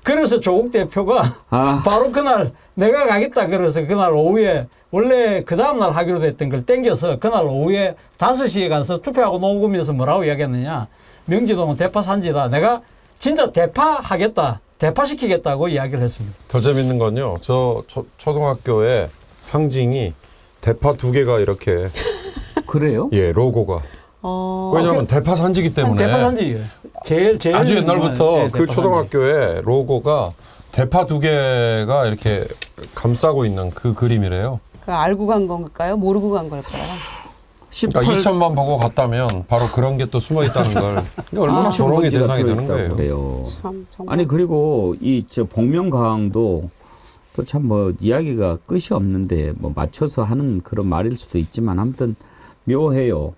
S4: 그래서 조국 대표가 바로 그날 내가 가겠다 그래서 그날 오후에 원래 그 다음날 하기로 됐던 걸 땡겨서 그날 오후에 5시에 가서 투표하고 녹음해서 뭐라고 이야기했느냐. 명지동은 대파 산지다. 내가 진짜 대파 하겠다. 대파 시키겠다고 이야기를 했습니다.
S3: 더 재밌는 건요. 저 초등학교에 상징이 대파 2개가 이렇게
S1: 그래요?
S3: 예, 로고가. 왜냐하면 대파 산지기 때문에.
S4: 대파 산지예요. 제일
S3: 아주 옛날부터
S4: 네,
S3: 그 초등학교에 로고가 대파 2개가 이렇게 감싸고 있는 그 그림이래요.
S2: 그 알고 간 건가요? 모르고 간 걸까요?
S3: 그러니까 2천만 보고 갔다면 바로 그런 게 또 숨어 있다는 걸 얼마나 조롱의 대상이 되는 거예요.
S1: 그래요.
S2: 참, 정말.
S1: 아니 그리고 이 저 복면가왕도 또 참 뭐 이야기가 끝이 없는데 뭐 맞춰서 하는 그런 말일 수도 있지만 아무튼 묘해요.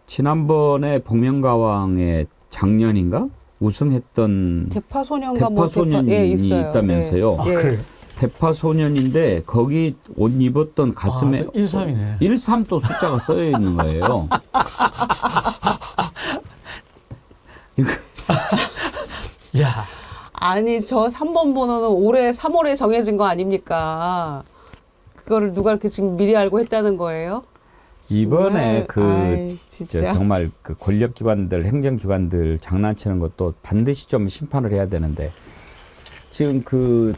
S1: 지난번에 복면가왕의 작년인가 우승했던
S2: 대파소년가
S1: 대파소년이
S2: 예, 있어요.
S1: 있다면서요.
S2: 네. 예.
S1: 대파소년인데 거기 옷 입었던 가슴에
S4: 13이네.
S1: 13 또 숫자가 써져 있는 거예요.
S4: 야.
S2: 아니 저 3번 번호는 올해 3월에 정해진 거 아닙니까? 그거를 누가 이렇게 지금 미리 알고 했다는 거예요?
S1: 이번에
S2: 아이, 진짜.
S1: 정말 그 권력기관들, 행정기관들 장난치는 것도 반드시 좀 심판을 해야 되는데 지금 그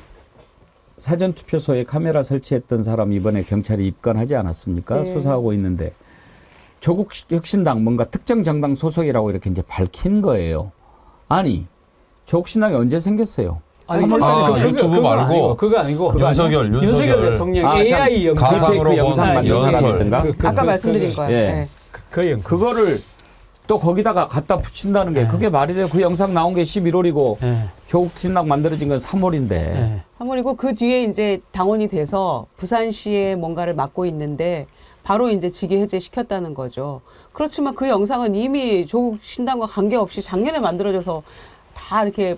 S1: 사전투표소에 카메라 설치했던 사람 이번에 경찰이 입건하지 않았습니까?
S2: 네.
S1: 수사하고 있는데 조국 혁신당 뭔가 특정 정당 소속이라고 이렇게 이제 밝힌 거예요. 아니 조국 신당이 언제 생겼어요?
S3: 유튜브 말고
S4: 그거 아니고
S3: 윤석열
S4: 대통령 AI 영상
S1: 가상으로 영상 만든 사람이던가
S2: 아까 말씀드린 거예요.
S1: 예.
S2: 네.
S4: 그 영상.
S1: 그거를 또 거기다가 갖다 붙인다는 게 그게 말이 돼요. 그 영상 나온 게 11월이고 조국 신당 만들어진 건 3월인데.
S2: 3월이고 그 뒤에 이제 당원이 돼서 부산시에 뭔가를 맡고 있는데 바로 이제 직위 해제시켰다는 거죠. 그렇지만 그 영상은 이미 조국 신당과 관계없이 작년에 만들어져서 다 이렇게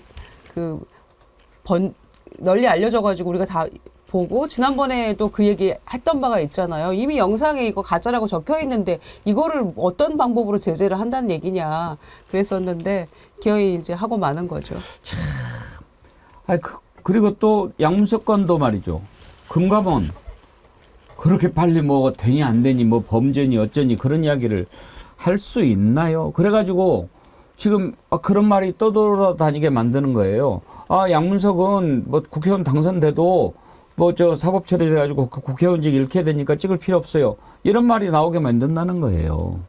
S2: 널리 알려져가지고 우리가 다 보고 지난번에도 그 얘기 했던 바가 있잖아요. 이미 영상에 이거 가짜라고 적혀 있는데 이거를 어떤 방법으로 제재를 한다는 얘기냐 그랬었는데 기어이 이제 하고 마는 거죠.
S1: 그리고 또 양문석 건도 말이죠. 금감원 그렇게 빨리 뭐 되니 안 되니 뭐 범죄니 어쩌니 그런 이야기를 할 수 있나요? 그래가지고 지금 그런 말이 떠돌아다니게 만드는 거예요. 양문석은 뭐 국회의원 당선돼도 뭐 저 사법 처리돼가지고 국회의원직 잃게 되니까 찍을 필요 없어요. 이런 말이 나오게 만든다는 거예요.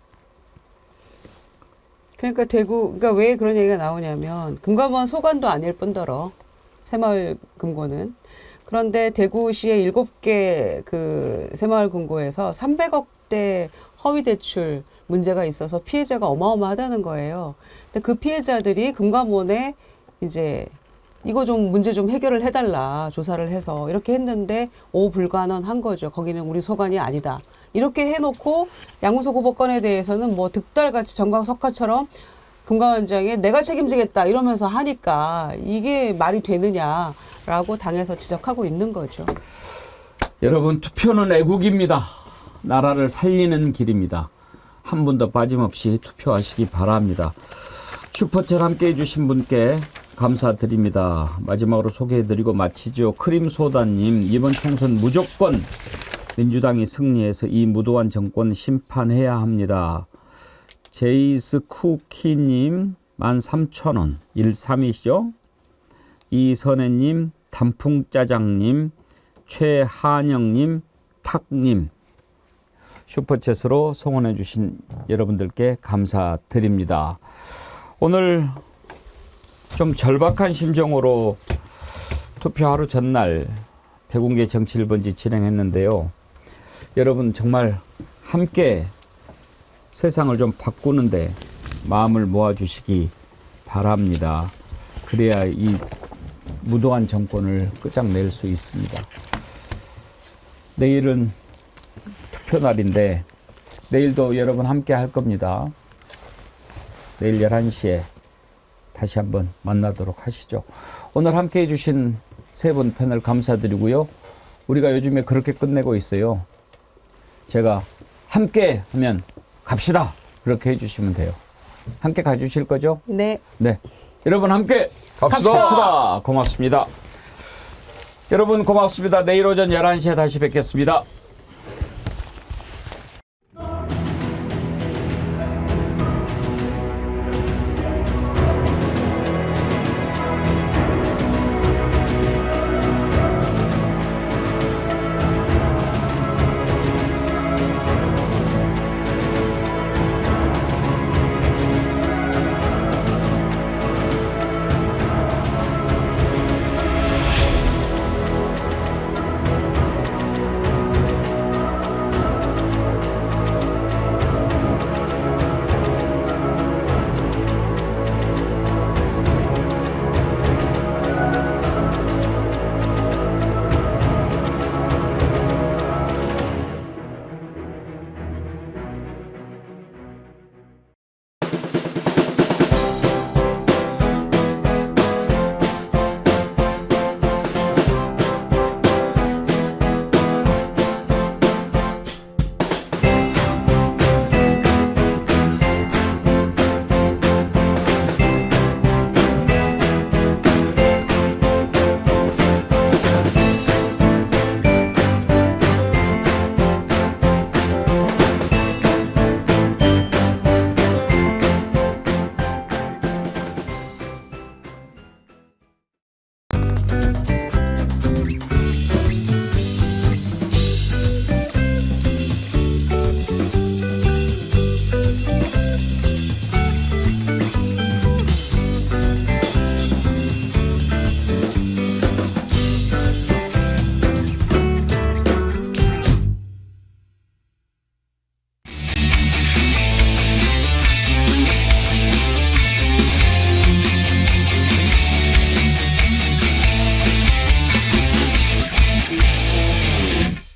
S2: 그러니까 그러니까 왜 그런 얘기가 나오냐면 금감원 소관도 아닐 뿐더러 새마을 금고는 그런데 대구시의 7개 그 새마을 금고에서 300억대 허위 대출 문제가 있어서 피해자가 어마어마하다는 거예요. 근데 그 피해자들이 금감원에 이제 이거 좀 문제 좀 해결을 해달라 조사를 해서 이렇게 했는데 불가능한 거죠. 거기는 우리 소관이 아니다. 이렇게 해놓고 양문석 후보 건에 대해서는 뭐 득달같이 정광석화처럼 금감원장에 내가 책임지겠다 이러면서 하니까 이게 말이 되느냐라고 당에서 지적하고 있는 거죠.
S1: 여러분 투표는 애국입니다. 나라를 살리는 길입니다. 한 분도 빠짐없이 투표하시기 바랍니다. 슈퍼챗 함께해 주신 분께 감사드립니다. 마지막으로 소개해드리고 마치죠. 크림소다님, 이번 총선 무조건 민주당이 승리해서 이 무도한 정권 심판해야 합니다. 제이스 쿠키님 13,000원 13이시죠? 이선혜님, 단풍짜장님, 최한영님, 탁님 슈퍼챗으로 송원해 주신 여러분들께 감사드립니다. 오늘 좀 절박한 심정으로 투표 하루 전날 백운계 정치 1번지 진행했는데요. 여러분 정말 함께 세상을 좀 바꾸는데 마음을 모아주시기 바랍니다. 그래야 이 무도한 정권을 끝장낼 수 있습니다. 내일은 투표날인데 내일도 여러분 함께 할 겁니다. 내일 11시에 다시 한번 만나도록 하시죠. 오늘 함께 해주신 세 분 패널 감사드리고요. 우리가 요즘에 그렇게 끝내고 있어요. 제가 함께 하면 갑시다. 그렇게 해주시면 돼요. 함께 가주실 거죠?
S2: 네.
S1: 네. 여러분 함께 갑시다. 고맙습니다. 여러분 고맙습니다. 내일 오전 11시에 다시 뵙겠습니다.